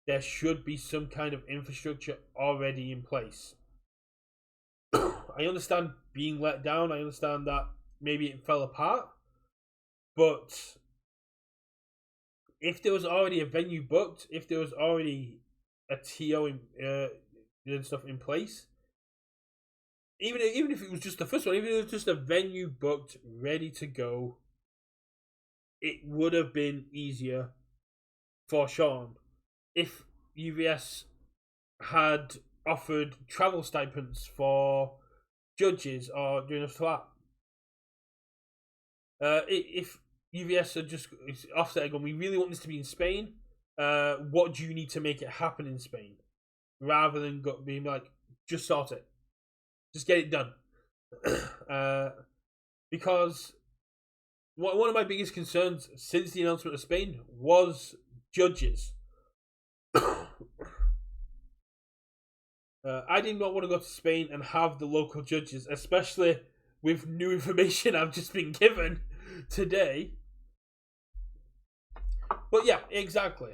there should be some kind of infrastructure already in place. I understand being let down. I understand that maybe it fell apart. But if there was already a venue booked, if there was already a TO and stuff in place, even if it was just the first one, even if it was just a venue booked, ready to go, it would have been easier for Sean if UVS had offered travel stipends for judges or doing stuff like that. If UVS had just offset going, we really want this to be in Spain, what do you need to make it happen in Spain? Rather than being like, just sort it. Just get it done. Because one of my biggest concerns since the announcement of Spain was judges. I did not want to go to Spain and have the local judges, especially with new information I've just been given today. But yeah, exactly.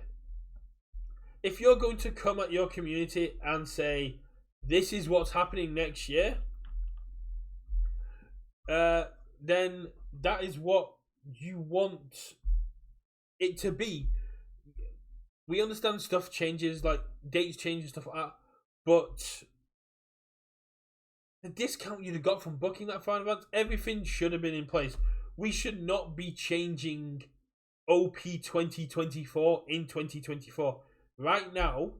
If you're going to come at your community and say, this is what's happening next year, then that is what you want it to be. We understand stuff changes, like dates change and stuff like that, but the discount you'd have got from booking that far in advance, everything should have been in place. We should not be changing OP 2024 in 2024. right now,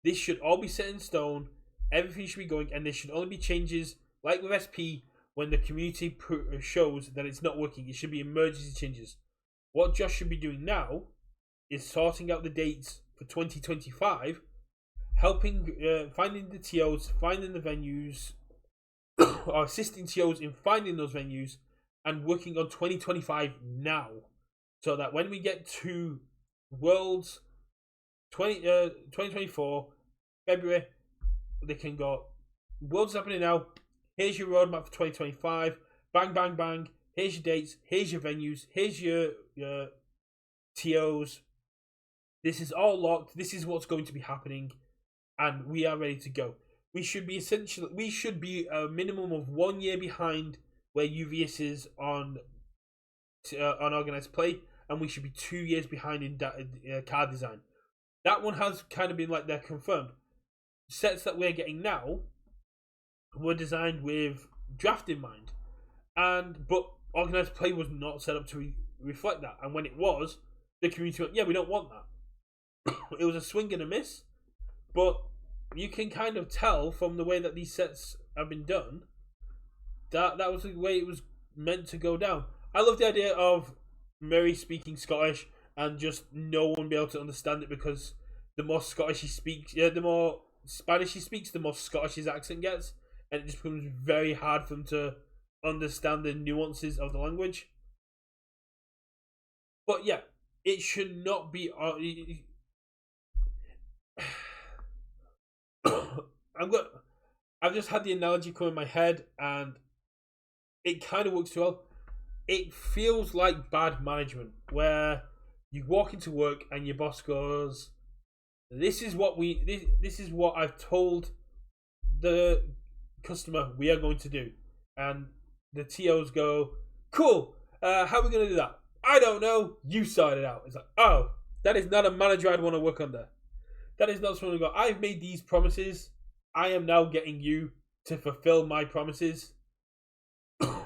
this should all be set in stone. Everything should be going, and there should only be changes like with SP when the community shows that it's not working. It should be emergency changes. What Josh should be doing now is sorting out the dates for 2025, helping finding the TOs, finding the venues, or assisting TOs in finding those venues, and working on 2025 now, so that when we get to Worlds 2024 February, they can go, Worlds happening now, here's your roadmap for 2025, bang bang bang, here's your dates, here's your venues, here's your TOs, this is all locked, this is what's going to be happening, and we are ready to go. We should be a minimum of 1 year behind where UVS is on organized play, and we should be 2 years behind in card design. That one has kind of been like they're confirmed. Sets that we're getting now were designed with draft in mind, but organized play was not set up to reflect that. And when it was, the community went, "Yeah, we don't want that." It was a swing and a miss, but you can kind of tell from the way that these sets have been done that was the way it was meant to go down. I love the idea of Murray speaking Scottish and just no one be able to understand it, because the more Scottish he speaks, the more Spanish he speaks, the more Scottish his accent gets, and it just becomes very hard for him to understand the nuances of the language. But yeah, it should not be. I've just had the analogy come in my head, and it kind of works too well. It feels like bad management, where you walk into work and your boss goes, "This is what I've told the customer we are going to do," and the TOs go, "Cool. How are we going to do that? I don't know. You sort it out." It's like, oh, that is not a manager I'd want to work under. That is not someone who go, "I've made these promises. I am now getting you to fulfill my promises." And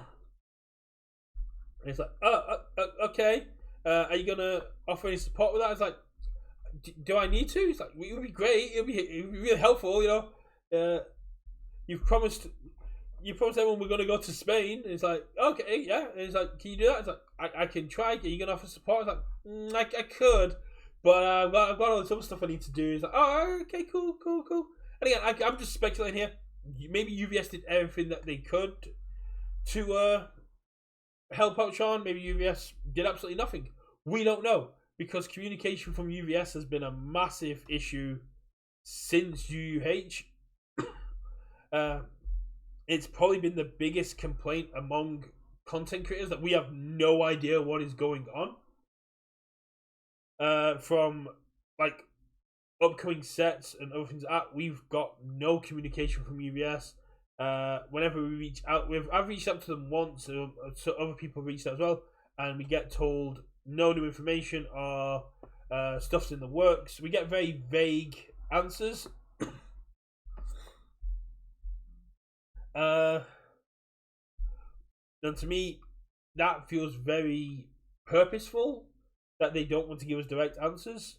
it's like, okay. Are you gonna offer any support with that? It's like, do I need to? It's like, it would be great. It would be really helpful. You know, you've promised everyone we're gonna go to Spain. And it's like, okay, yeah. And it's like, can you do that? It's like, I can try. Are you gonna offer support? It's like, I could, but I've got all this other stuff I need to do. It's like, oh, okay, cool. And again, I'm just speculating here. Maybe UVS did everything that they could to help out Sean. Maybe UVS did absolutely nothing. We don't know, because communication from UVS has been a massive issue since UUH. It's probably been the biggest complaint among content creators, that we have no idea what is going on. From like upcoming sets and other things, we've got no communication from UVS. Whenever we reach out, I've reached out to them once, so other people reached out as well, and we get told no new information, or stuff's in the works. We get very vague answers. And to me, that feels very purposeful, that they don't want to give us direct answers,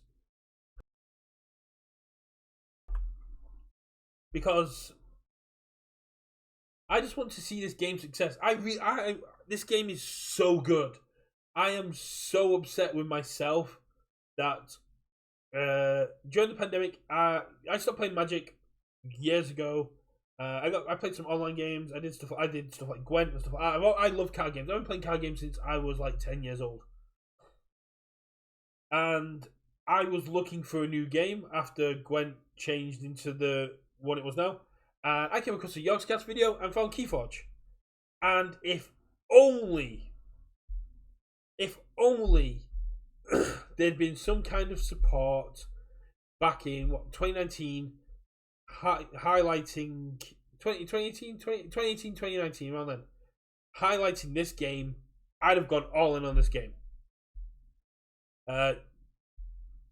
because I just want to see this game success. This game is so good. I am so upset with myself that during the pandemic, I stopped playing Magic years ago. I played some online games. I did stuff like Gwent and stuff. I love card games. I've been playing card games since I was like 10 years old. And I was looking for a new game after Gwent changed into what it was now. And I came across a Yogscast video and found Keyforge. And if only there'd been some kind of support back in 2019, highlighting 2019, around then, highlighting this game, I'd have gone all in on this game. I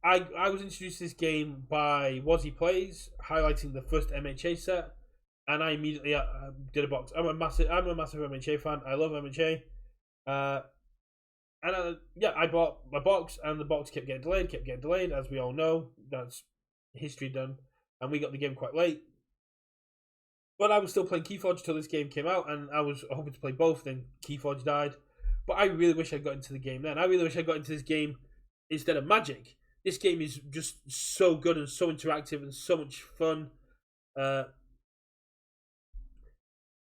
was introduced to this game by Wazzy Plays, highlighting the first MHA set, and I immediately did a box. I'm a massive MHA fan. I love MHA. And yeah, I bought my box, and the box kept getting delayed, as we all know. That's history done. And we got the game quite late. But I was still playing Keyforge till this game came out, and I was hoping to play both, then Keyforge died. But I really wish I got into the game then. I really wish I got into this game instead of Magic. This game is just so good and so interactive and so much fun.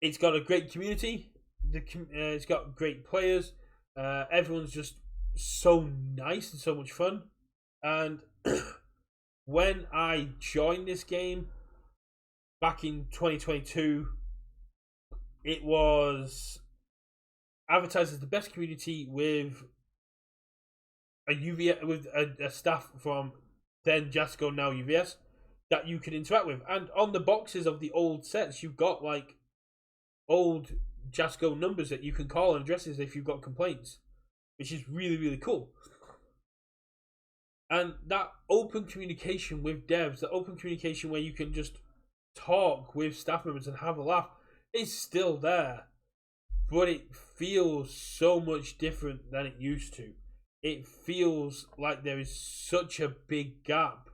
It's got a great community. It's got great players. Everyone's just so nice and so much fun. And when I joined this game back in 2022, it was advertised as the best community with a staff from then Jasco, now UVS, that you could interact with. And on the boxes of the old sets, you've got like old Jasco numbers that you can call and addresses if you've got complaints, which is really, really cool. And that open communication with devs, the open communication where you can just talk with staff members and have a laugh, is still there. But it feels so much different than it used to. It feels like there is such a big gap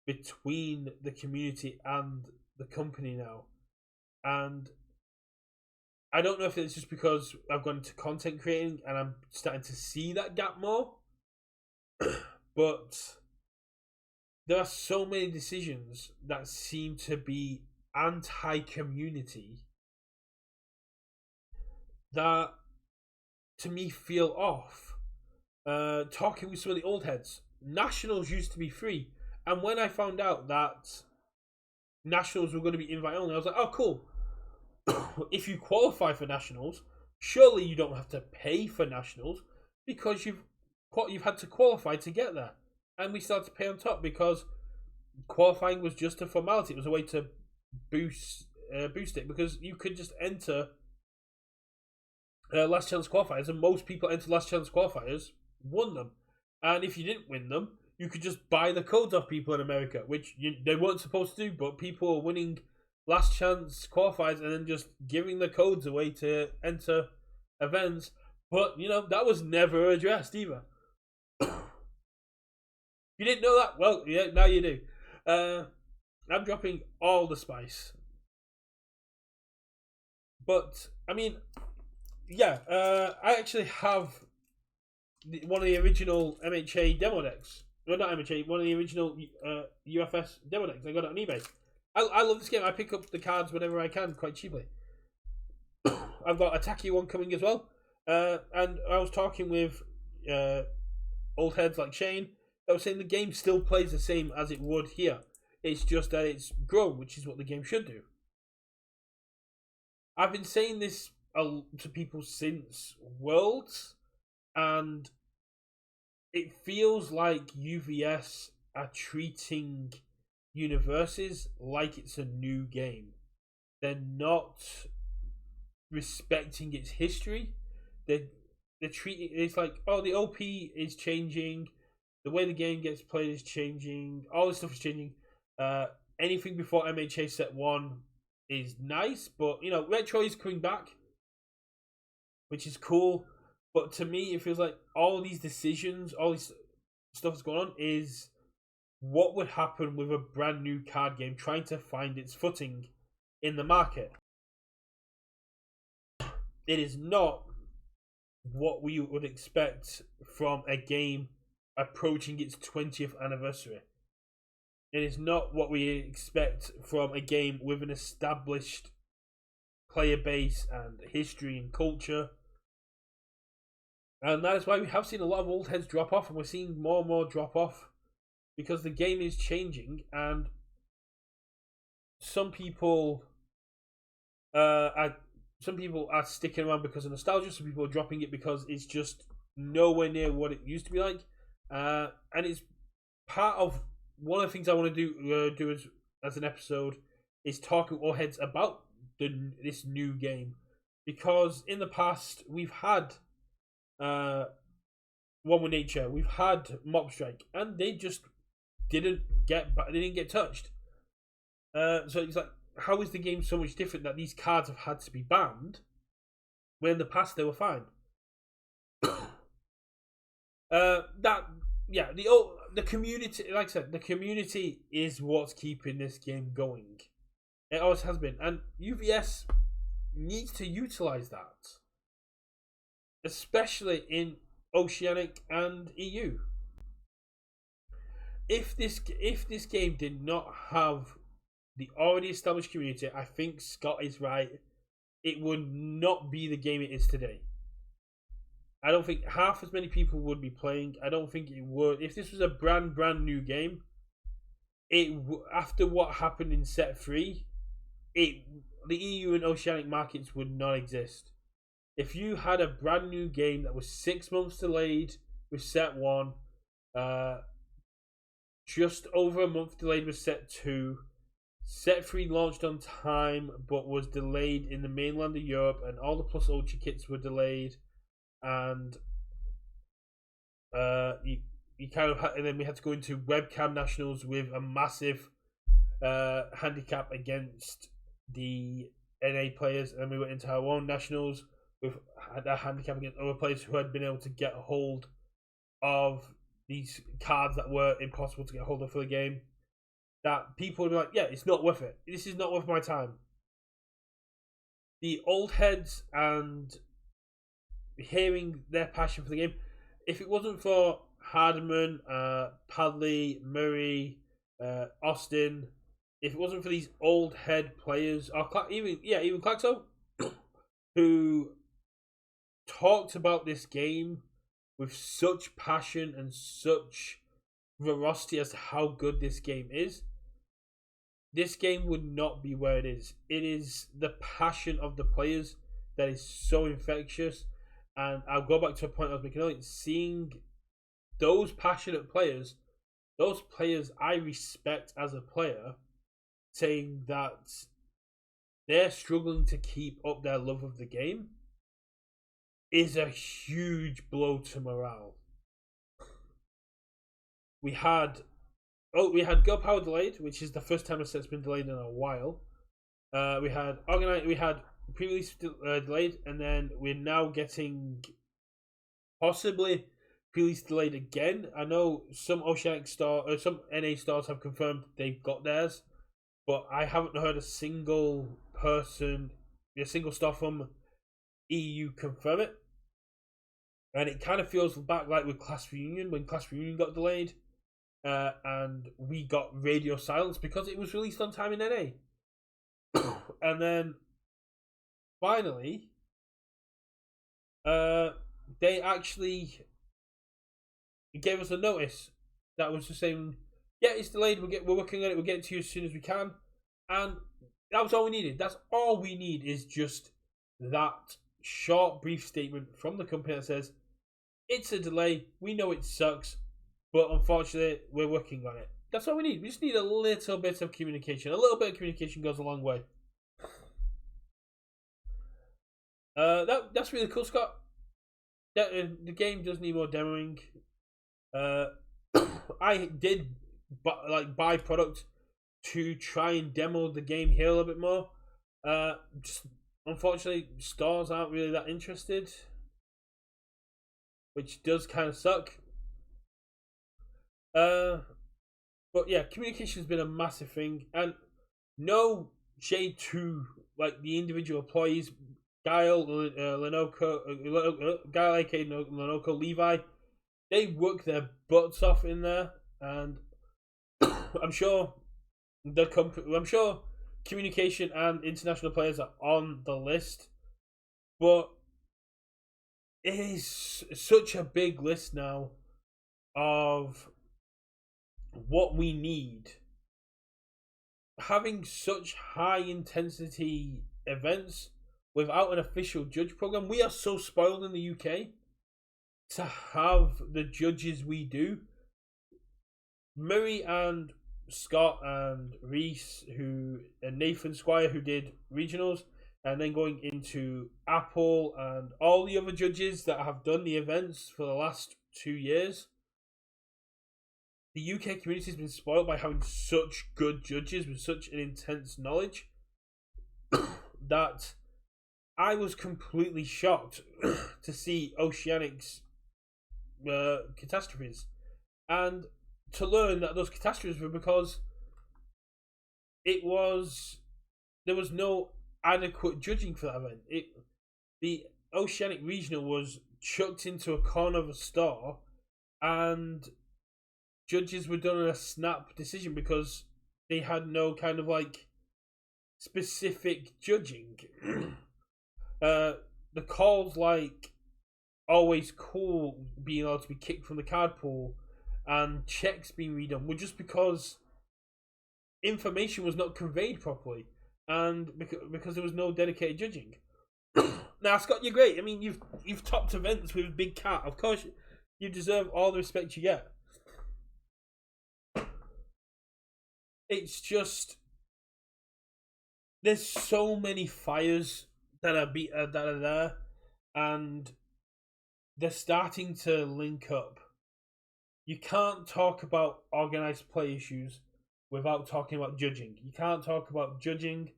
between the community and the company now. And I don't know if it's just because I've gone into content creating and I'm starting to see that gap more. But there are so many decisions that seem to be anti-community that, to me, feel off. Talking with some of the old heads, Nationals used to be free. And when I found out that Nationals were going to be invite only, I was like, oh, cool. If you qualify for Nationals, surely you don't have to pay for Nationals because you've had to qualify to get there. And we started to pay on top because qualifying was just a formality. It was a way to boost it, because you could just enter last chance qualifiers, and most people enter last chance qualifiers won them. And if you didn't win them, you could just buy the codes off people in America, which they weren't supposed to do, but people were winning last chance qualifiers and then just giving the codes away to enter events. But, that was never addressed either. You didn't know that? Well, yeah, now you do. I'm dropping all the spice. But, I mean, yeah, I actually have one of the original MHA demo decks. Well, not MHA, one of the original UFS demo decks. I got it on eBay. I love this game. I pick up the cards whenever I can, quite cheaply. I've got a tacky one coming as well. And I was talking with old heads like Shane. I was saying the game still plays the same as it would here. It's just that it's grown, which is what the game should do. I've been saying this to people since Worlds, and it feels like UVS are treating Universus like it's a new game. They're not respecting its history. They're treating it's like, oh, the OP is changing, the way the game gets played is changing, all this stuff is changing. Anything before MHA set 1 is nice, but Retro is coming back, which is cool. But to me, it feels like all these decisions, all this stuff that's going on is what would happen with a brand new card game trying to find its footing in the market. It is not what we would expect from a game approaching its 20th anniversary. It is not what we expect from a game with an established player base and history and culture. And that is why we have seen a lot of old heads drop off, and we're seeing more and more drop off because the game is changing, and some people are sticking around because of nostalgia. Some people are dropping it because it's just nowhere near what it used to be like. And it's part of one of the things I want to do as an episode is talking all heads about this new game, because in the past we've had One with Nature, we've had Mob Strike, and they just didn't get touched. So it's like, how is the game so much different that these cards have had to be banned when in the past they were fine? That yeah, the community, like I said, the community is what's keeping this game going. It always has been, and UVS needs to utilize that, especially in Oceanic and EU. If this game did not have the already established community, I think Scott is right. It would not be the game it is today. I don't think half as many people would be playing. I don't think it would. If this was a brand new game, after what happened in set 3, it the EU and Oceanic markets would not exist. If you had a brand new game that was 6 months delayed with set 1, just over a month delayed with set 2, set 3 launched on time but was delayed in the mainland of Europe, and all the Plus Ultra kits were delayed, and you kind of and then we had to go into webcam nationals with a massive handicap against the NA players, and we went into our own nationals with a handicap against other players who had been able to get a hold of these cards that were impossible to get a hold of for the game. That people would be like, yeah, it's not worth it. This is not worth my time. The old heads and hearing their passion for the game, if it wasn't for Hardiman, Padley, Murray, Austin, if it wasn't for these old head players, or even Claxo, who talked about this game with such passion and such veracity as to how good this game is, this game would not be where it is. It is the passion of the players that is so infectious. And I'll go back to a point I was making earlier. Seeing those passionate players, those players I respect as a player, saying that they're struggling to keep up their love of the game, is a huge blow to morale. We had Girl Power delayed, which is the first time a set's been delayed in a while. We had pre-release delayed, and then we're now getting possibly pre-release delayed again. I know some some NA stars have confirmed they've got theirs, but I haven't heard a single star from EU confirm it. And it kind of feels back like with Class Reunion, when Class Reunion got delayed, and we got radio silence because it was released on time in NA. And then finally, they actually gave us a notice that was just saying, yeah, it's delayed, we're working on it, we'll get it to you as soon as we can. And that was all we needed. That's all we need, is just that short, brief statement from the company that says, it's a delay, we know it sucks, but unfortunately, we're working on it. That's all we need. We just need a little bit of communication. A little bit of communication goes a long way. That's really cool, Scott. The game does need more demoing. I did buy product to try and demo the game here a little bit more. Just unfortunately, stores aren't really that interested, which does kind of suck. But yeah, communication has been a massive thing, and no shade to like the individual employees, Guile, Guile, aka Lenoco, Levi. They work their butts off in there, and I'm sure communication and international players are on the list, but it is such a big list now of what we need. Having such high intensity events without an official judge program, we are so spoiled in the UK to have the judges we do. Murray and Scott and Reese, and Nathan Squire, who did regionals, and then going into Apple and all the other judges that have done the events for the last 2 years. The UK community has been spoiled by having such good judges with such an intense knowledge that I was completely shocked to see Oceanics catastrophes, and to learn that those catastrophes were because there was no adequate judging for that event. The Oceanic Regional was chucked into a corner of a store, and judges were done in a snap decision because they had no kind of like specific judging. The calls like always cool being able to be kicked from the card pool and checks being redone were just because information was not conveyed properly, and because there was no dedicated judging. Now, Scott, you're great. I mean, you've topped events with Big Cat. Of course, you deserve all the respect you get. It's just there's so many fires that are there, and they're starting to link up. You can't talk about organized play issues without talking about judging. You can't talk about judging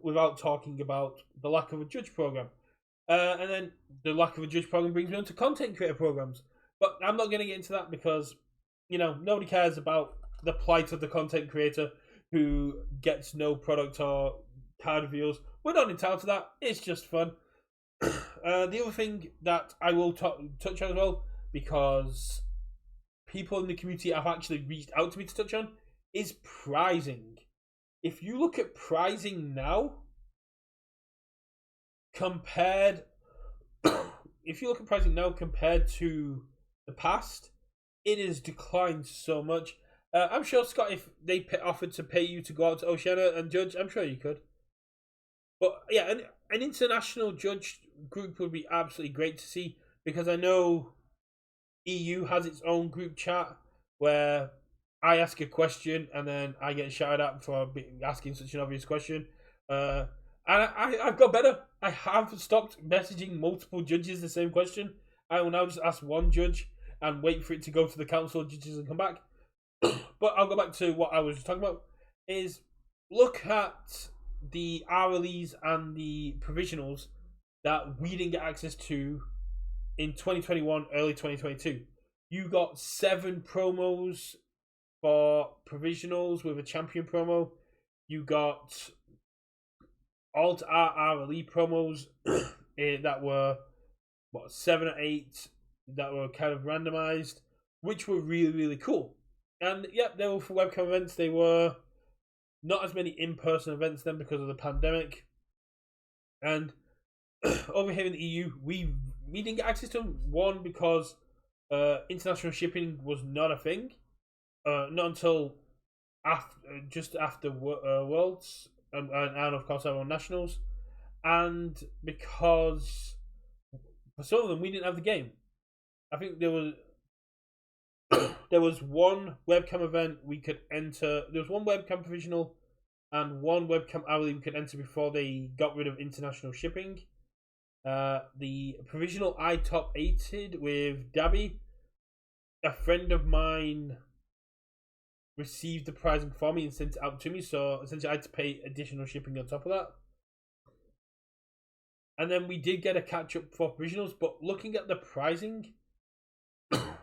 without talking about the lack of a judge program. And then the lack of a judge program brings me on to content creator programs. But I'm not going to get into that because, nobody cares about the plight of the content creator who gets no product or card reveals. We're not entitled to that. It's just fun. The other thing that I will touch on as well, because people in the community have actually reached out to me to touch on, is prizing. If you look at prizing now, compared to the past, it has declined so much. I'm sure, Scott, if they offered to pay you to go out to Oceania and judge, I'm sure you could. But yeah, an international judge group would be absolutely great to see, because I know EU has its own group chat where I ask a question and then I get shouted at for asking such an obvious question. And I've got better. I have stopped messaging multiple judges the same question. I will now just ask one judge and wait for it to go to the council of judges and come back. But I'll go back to what I was just talking about. Is look at the RLEs and the provisionals that we didn't get access to in 2021, early 2022. You got 7 promos for provisionals with a champion promo. You got alt RLE promos that were 7 or 8 that were kind of randomized, which were really, really cool. And yeah, they were for webcam events. They were not as many in-person events then because of the pandemic. And over here in the EU, we didn't get access to them. One, because international shipping was not a thing. Not until just after Worlds and of course our nationals, and because for some of them we didn't have the game. I think there was one webcam event we could enter. There was one webcam provisional and one webcam hourly we could enter before they got rid of international shipping. The provisional I top 8'd with Dabby. A friend of mine received the prizing for me and sent it out to me, so essentially I had to pay additional shipping on top of that. And then we did get a catch up for provisionals, but looking at the prizing,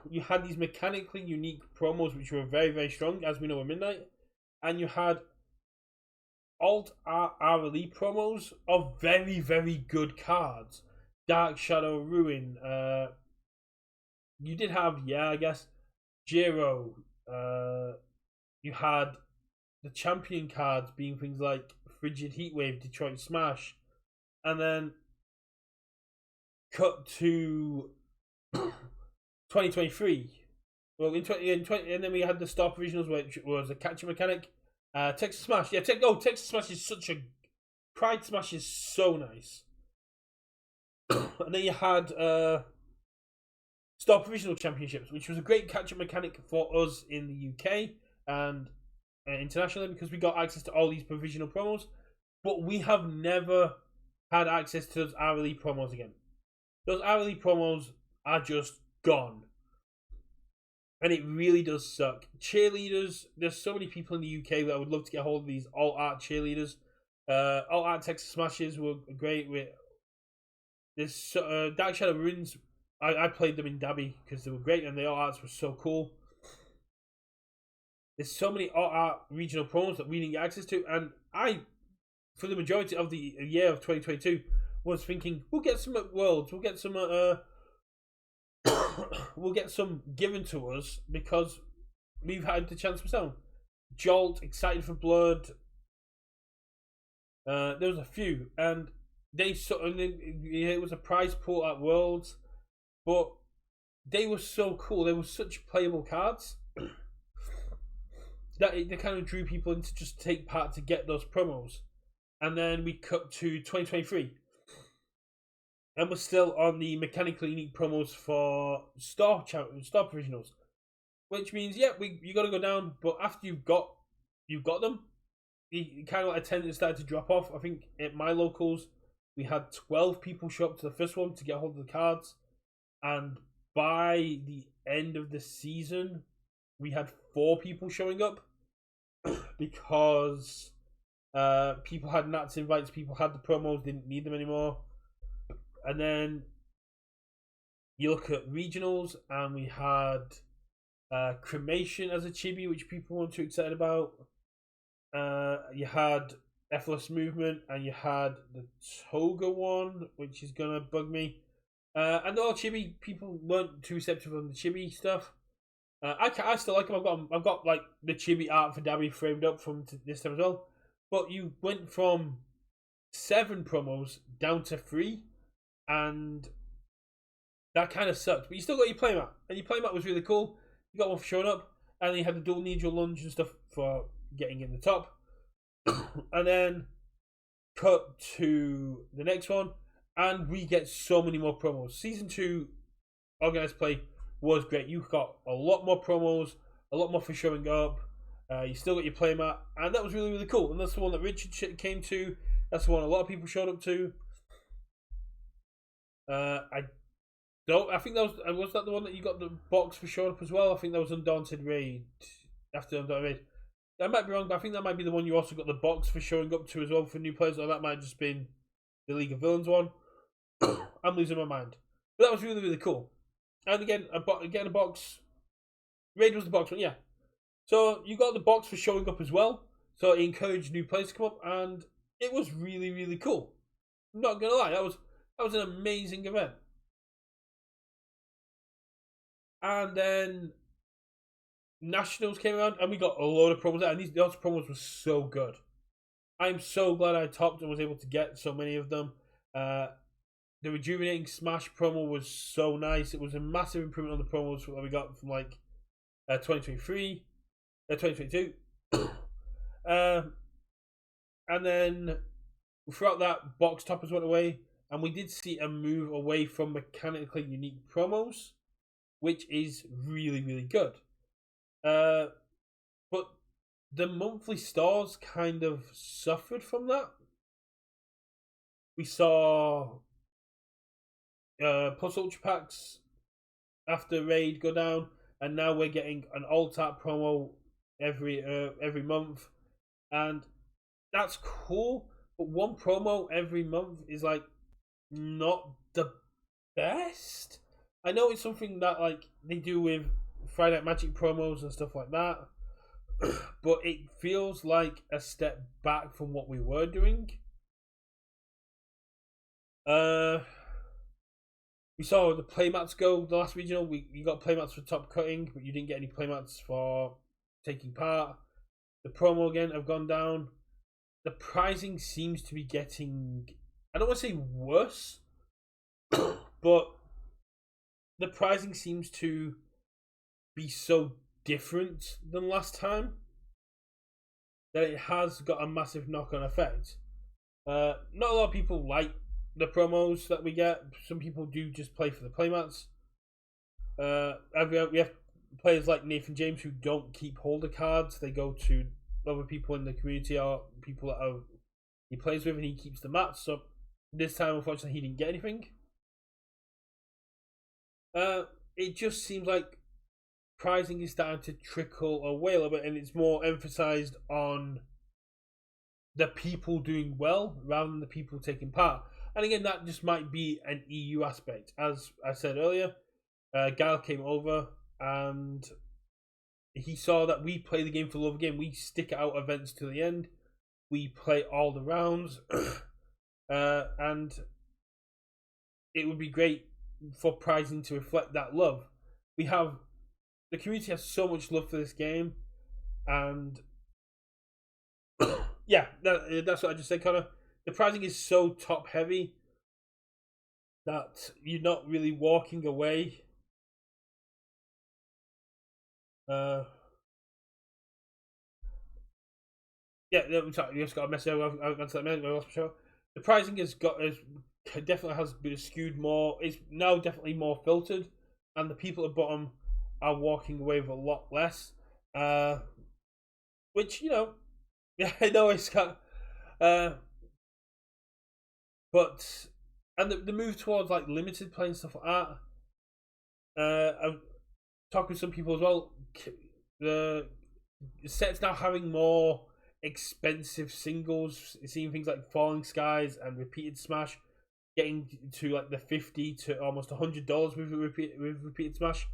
you had these mechanically unique promos which were very, very strong, as we know at Midnight, and you had alt RLE promos of very, very good cards. Dark Shadow Ruin. You did have, I guess, Jiro. You had the champion cards being things like Frigid Heatwave, Detroit Smash, and then cut to 2023. Well, in 20, and then we had the Star Provisionals, which was a catcher mechanic. Texas Smash, Texas Smash is such a Pride Smash is so nice. And then you had Star Provisional Championships, which was a great catcher mechanic for us in the UK and internationally, because we got access to all these provisional promos, but we have never had access to those hourly promos again. Those hourly promos are just gone. And it really does suck. Cheerleaders, there's so many people in the UK that I would love to get hold of these alt-art cheerleaders. Alt-art Texas Smashes were great. There's Dark Shadow Ruins I played them in Dabby because they were great and the arts were so cool. There's so many art regional promos that we didn't get access to, and I, for the majority of the year of 2022, was thinking we'll get some at Worlds, we'll get some we'll get some given to us because we've had the chance for some. Jolt, Excited for Blood. There was a few, and it was a prize pool at Worlds, but they were so cool. They were such playable cards that they kind of drew people in to just take part to get those promos. And then we cut to 2023. And we're still on the mechanically unique promos for Star Provisionals. Which means, yeah, you got to go down, but after you've got them, you kind of like attendance started to drop off. I think at my locals, we had 12 people show up to the first one to get hold of the cards. And by the end of the season, we had 4 people showing up because people had Nats invites, people had the promos, didn't need them anymore. And then you look at regionals, and we had Cremation as a chibi, which people weren't too excited about. You had Effortless Movement, and you had the Toga one, which is gonna bug me. And all chibi, people weren't too receptive on the chibi stuff. I still like them. I've got like the chibi art for Dabby framed up from this time as well. But you went from 7 promos down to 3, and that kind of sucked. But you still got your playmat, and your playmat was really cool. You got one for showing up, and then you had the dual needle lunge and stuff for getting in the top. And then cut to the next one, and we get so many more promos. Season 2 organized play was great. You got a lot more promos, a lot more for showing up. You still got your playmat, and that was really, really cool. And that's the one that Richard came to. That's the one a lot of people showed up to. I think that was that the one that you got the box for showing up as well. I think that was Undaunted Raid. After Undaunted Raid, I might be wrong, but I think that might be the one you also got the box for showing up to as well for new players, or that might have just been the League of Villains one. I'm losing my mind, but that was really, really cool. And again, a box. Raid was the box one, yeah. So you got the box for showing up as well. So it encouraged new players to come up, and it was really, really cool. I'm not gonna lie, that was an amazing event. And then Nationals came around, and we got a load of promos, and those promos were so good. I'm so glad I topped and was able to get so many of them. The Rejuvenating Smash promo was so nice. It was a massive improvement on the promos that we got from like 2023, 2022. And then throughout that, box toppers went away, and we did see a move away from mechanically unique promos, which is really, really good. But the monthly stores kind of suffered from that. We saw Plus Ultra Packs after Raid go down, and now we're getting an alt-art promo every month, and that's cool. But one promo every month is like not the best. I know it's something that like they do with Friday Night Magic promos and stuff like that, but it feels like a step back from what we were doing. We saw the playmats go the last regional. You got playmats for top cutting, but you didn't get any playmats for taking part. The promo again have gone down. The pricing seems to be getting, I don't want to say worse, but the pricing seems to be so different than last time that it has got a massive knock-on effect. Not a lot of people like the promos that we get. Some people do just play for the playmats. We have players like Nathan James who don't keep holder cards. They go to other people in the community or people that he plays with, and he keeps the mats. So this time, unfortunately, he didn't get anything. It just seems like pricing is starting to trickle away a little bit, and it's more emphasized on the people doing well rather than the people taking part. And again, that just might be an EU aspect. As I said earlier, Gal came over and he saw that we play the game for love again. We stick out events to the end. We play all the rounds. And it would be great for pricing to reflect that love. The community has so much love for this game, and yeah, that's what I just said, Connor. The pricing is so top heavy that you're not really walking away. Yeah, I'm sorry, you just got a message. The pricing definitely has been skewed more. It's now definitely more filtered, and the people at the bottom are walking away with a lot less. Which yeah, I know it's got. But and the move towards like limited play and stuff like that. I'm talking to some people as well. The set's now having more expensive singles, seeing things like Falling Skies and Repeated Smash getting to like the $50 to almost $100 with Repeated Smash.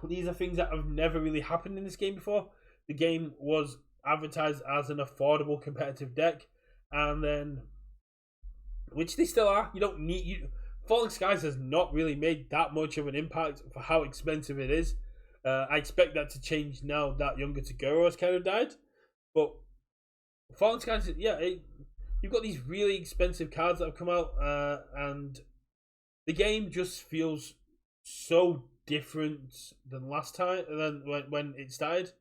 These are things that have never really happened in this game before. The game was advertised as an affordable competitive deck, and then, which they still are. You don't need Falling Skies has not really made that much of an impact for how expensive it is. I expect that to change now that Younger Tagoro has kind of died. But Fallen Skies, yeah, you've got these really expensive cards that have come out, and the game just feels so different than last time, than when it started.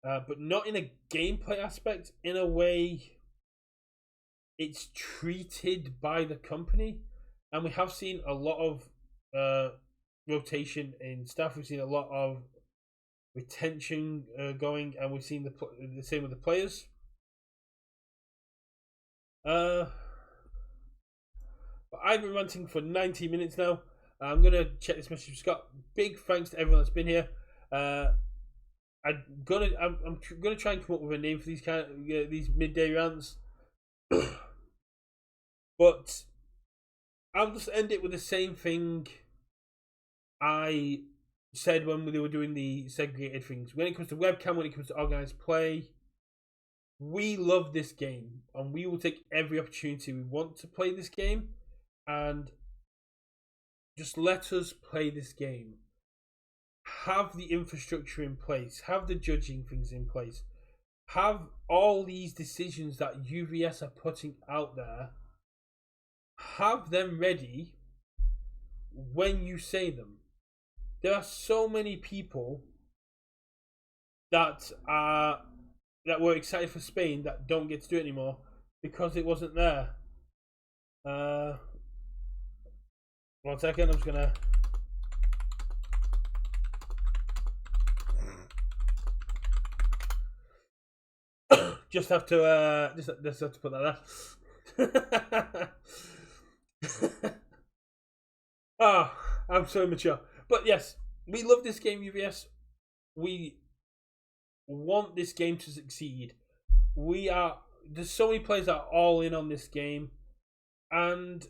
But not in a gameplay aspect. In a way, it's treated by the company, and we have seen a lot of rotation in staff. We've seen a lot of retention going, and we've seen the same with the players. But I've been ranting for 90 minutes now. I'm gonna check this message from Scott. Big thanks to everyone that's been here. I'm gonna try and come up with a name for these midday rants. But I'll just end it with the same thing I said when we were doing the segregated things. When it comes to webcam, when it comes to organized play, we love this game, and we will take every opportunity we want to play this game, and just let us play this game. Have the infrastructure in place, have the judging things in place, have all these decisions that UVS are putting out there, have them ready when you say them. There are so many people that were excited for Spain that don't get to do it anymore because it wasn't there. 1 second, I'm just gonna. just have to put that there. Oh, I'm so immature. But yes, we love this game, UVS. We want this game to succeed. There's so many players that are all in on this game, and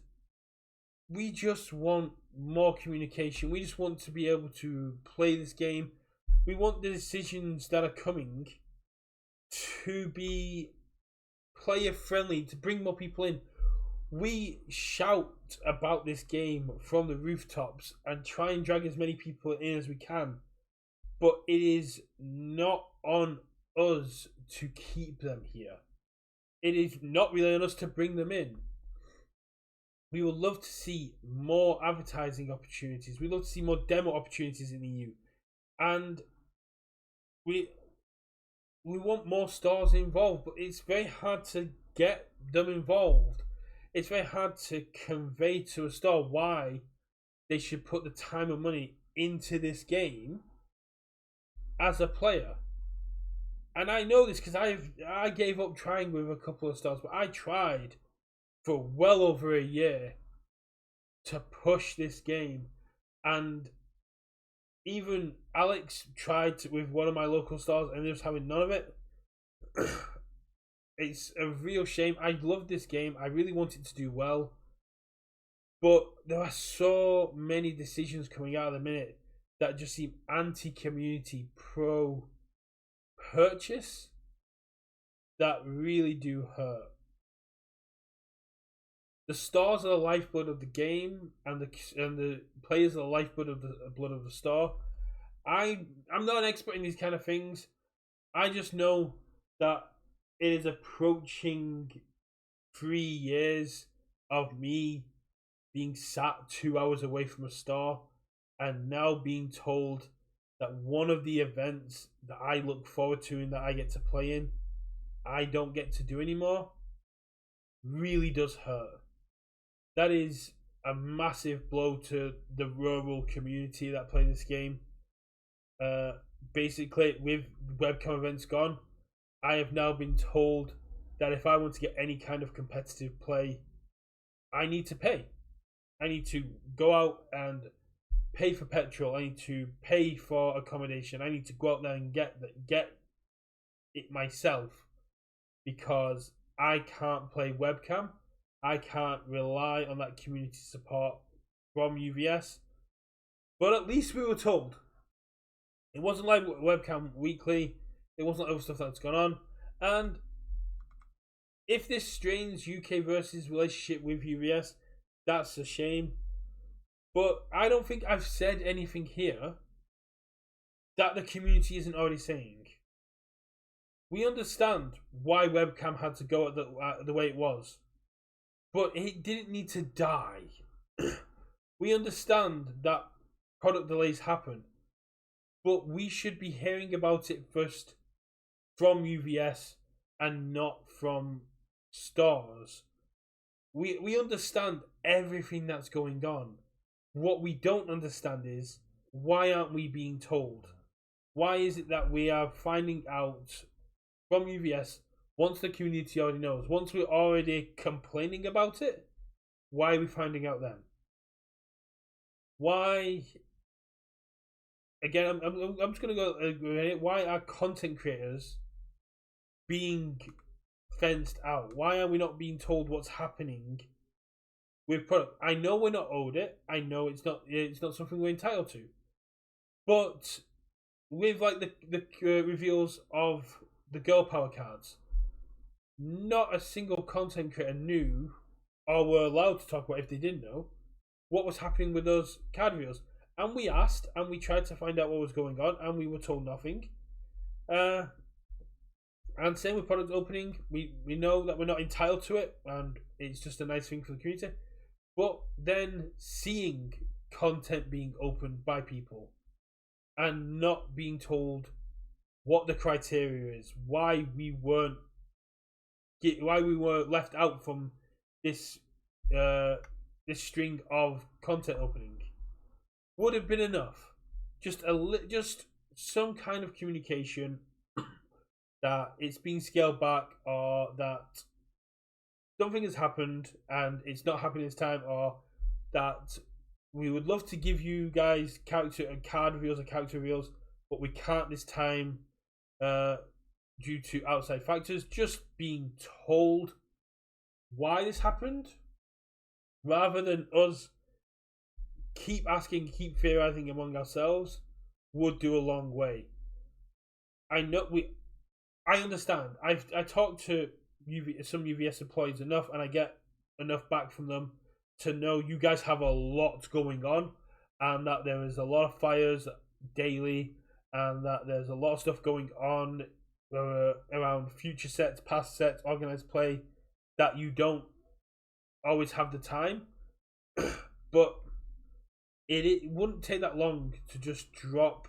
we just want more communication. We just want to be able to play this game. We want the decisions that are coming to be player friendly, to bring more people in. We shout about this game from the rooftops and try and drag as many people in as we can, but it is not on us to keep them here. It is not really on us to bring them in. We would love to see more advertising opportunities. We'd love to see more demo opportunities in the EU, and we want more stores involved, but it's very hard to get them involved. It's very hard to convey to a store why they should put the time and money into this game as a player. And I know this because I gave up trying with a couple of stores, but I tried for well over a year to push this game. And even Alex tried with one of my local stores and they was having none of it. It's a real shame. I love this game. I really want it to do well. But there are so many decisions coming out of the minute that just seem anti-community, pro-purchase, that really do hurt. The stars are the lifeblood of the game, and the players are the lifeblood of the blood of the star. I'm not an expert in these kind of things. I just know that it is approaching 3 years of me being sat 2 hours away from a star, and now being told that one of the events that I look forward to and that I get to play in, I don't get to do anymore, really does hurt. That is a massive blow to the rural community that play this game. Basically, with webcam events gone, I have now been told that if I want to get any kind of competitive play, I need to pay. I need to go out and pay for petrol. I need to pay for accommodation. I need to go out there and get it myself, because I can't play webcam. I can't rely on that community support from UVS. But at least we were told. It wasn't like webcam weekly. It wasn't like other stuff that's gone on. And if this strains UKversus relationship with UVS, that's a shame. But I don't think I've said anything here that the community isn't already saying. We understand why webcam had to go at the way it was, but it didn't need to die. We understand that product delays happen, but we should be hearing about it first from UVS and not from stars. We understand everything that's going on. What we don't understand is, why aren't we being told? Why is it that we are finding out from UVS once the community already knows? Once we're already complaining about it, why are we finding out then? Why? Again, I'm just going to go. Why are content creators being fenced out? Why are we not being told what's happening with product? I know we're not owed it. I know it's not something we're entitled to. But with like the reveals of the girl power cards, not a single content creator knew, or were allowed to talk about, if they didn't know, what was happening with those card reveals. And we asked, and we tried to find out what was going on, and we were told nothing. And same with product opening. We know that we're not entitled to it, and it's just a nice thing for the community. But then seeing content being opened by people and not being told what the criteria is, why we were left out from this this string of content opening, would have been enough. Just some kind of communication that it's being scaled back, or that something has happened and it's not happening this time, or that we would love to give you guys character and card reveals or character reveals, but we can't this time due to outside factors. Just being told why this happened, rather than us keep asking, keep theorizing among ourselves, would do a long way. I understand. I talked to some UVS employees enough, and I get enough back from them to know you guys have a lot going on, and that there is a lot of fires daily, and that there's a lot of stuff going on around future sets, past sets, organized play, that you don't always have the time. But it wouldn't take that long to just drop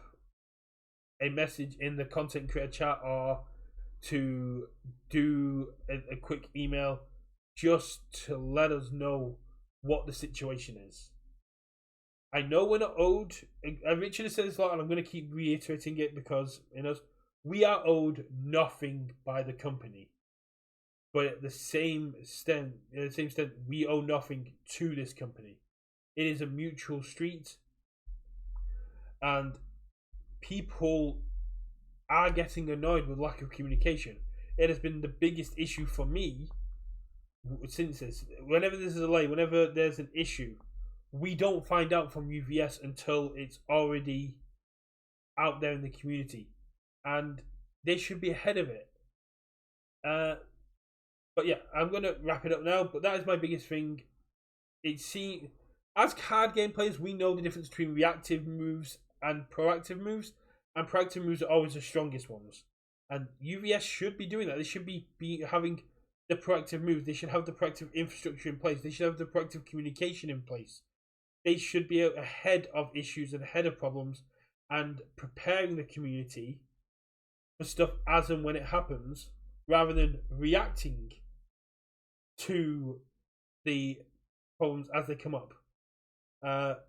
a message in the content creator chat, or to do a quick email, just to let us know what the situation is. I know we're not owed. Richard has said this a lot, and I'm going to keep reiterating it, because we are owed nothing by the company. But at the same extent, we owe nothing to this company. It is a mutual street, and people are getting annoyed with lack of communication. it has been the biggest issue for me since this. Whenever there's a delay, whenever there's an issue, we don't find out from UVS until it's already out there in the community, and they should be ahead of it. But yeah, I'm gonna wrap it up now. But that is my biggest thing. As card game players, we know the difference between reactive moves and proactive moves, and proactive moves are always the strongest ones. And UVS should be doing that. They should be having the proactive moves. They should have the proactive infrastructure in place. They should have the proactive communication in place. They should be ahead of issues and ahead of problems and preparing the community for stuff as and when it happens, rather than reacting to the problems as they come up. But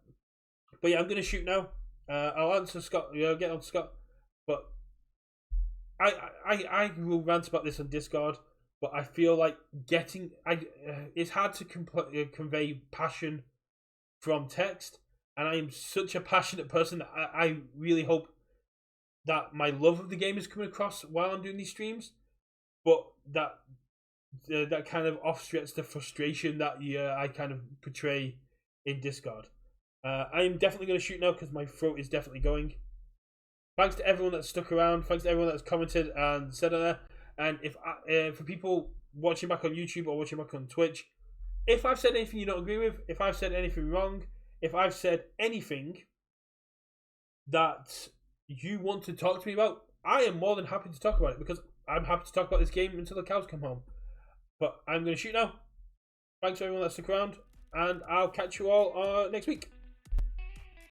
yeah, I'm gonna shoot now. I'll answer Scott. Get on Scott. But I will rant about this on Discord. But I feel like it's hard to convey passion from text, and I am such a passionate person that I really hope that my love of the game is coming across while I'm doing these streams, but that kind of offsets the frustration that I kind of portray in Discord. I'm definitely going to shoot now because my throat is definitely going. Thanks to everyone that stuck around. Thanks to everyone that's commented and said on there. And for people watching back on YouTube or watching back on Twitch, if I've said anything you don't agree with, if I've said anything wrong, if I've said anything that you want to talk to me about, I am more than happy to talk about it, because I'm happy to talk about this game until the cows come home. But I'm going to shoot now. Thanks to everyone that stuck around, and I'll catch you all next week.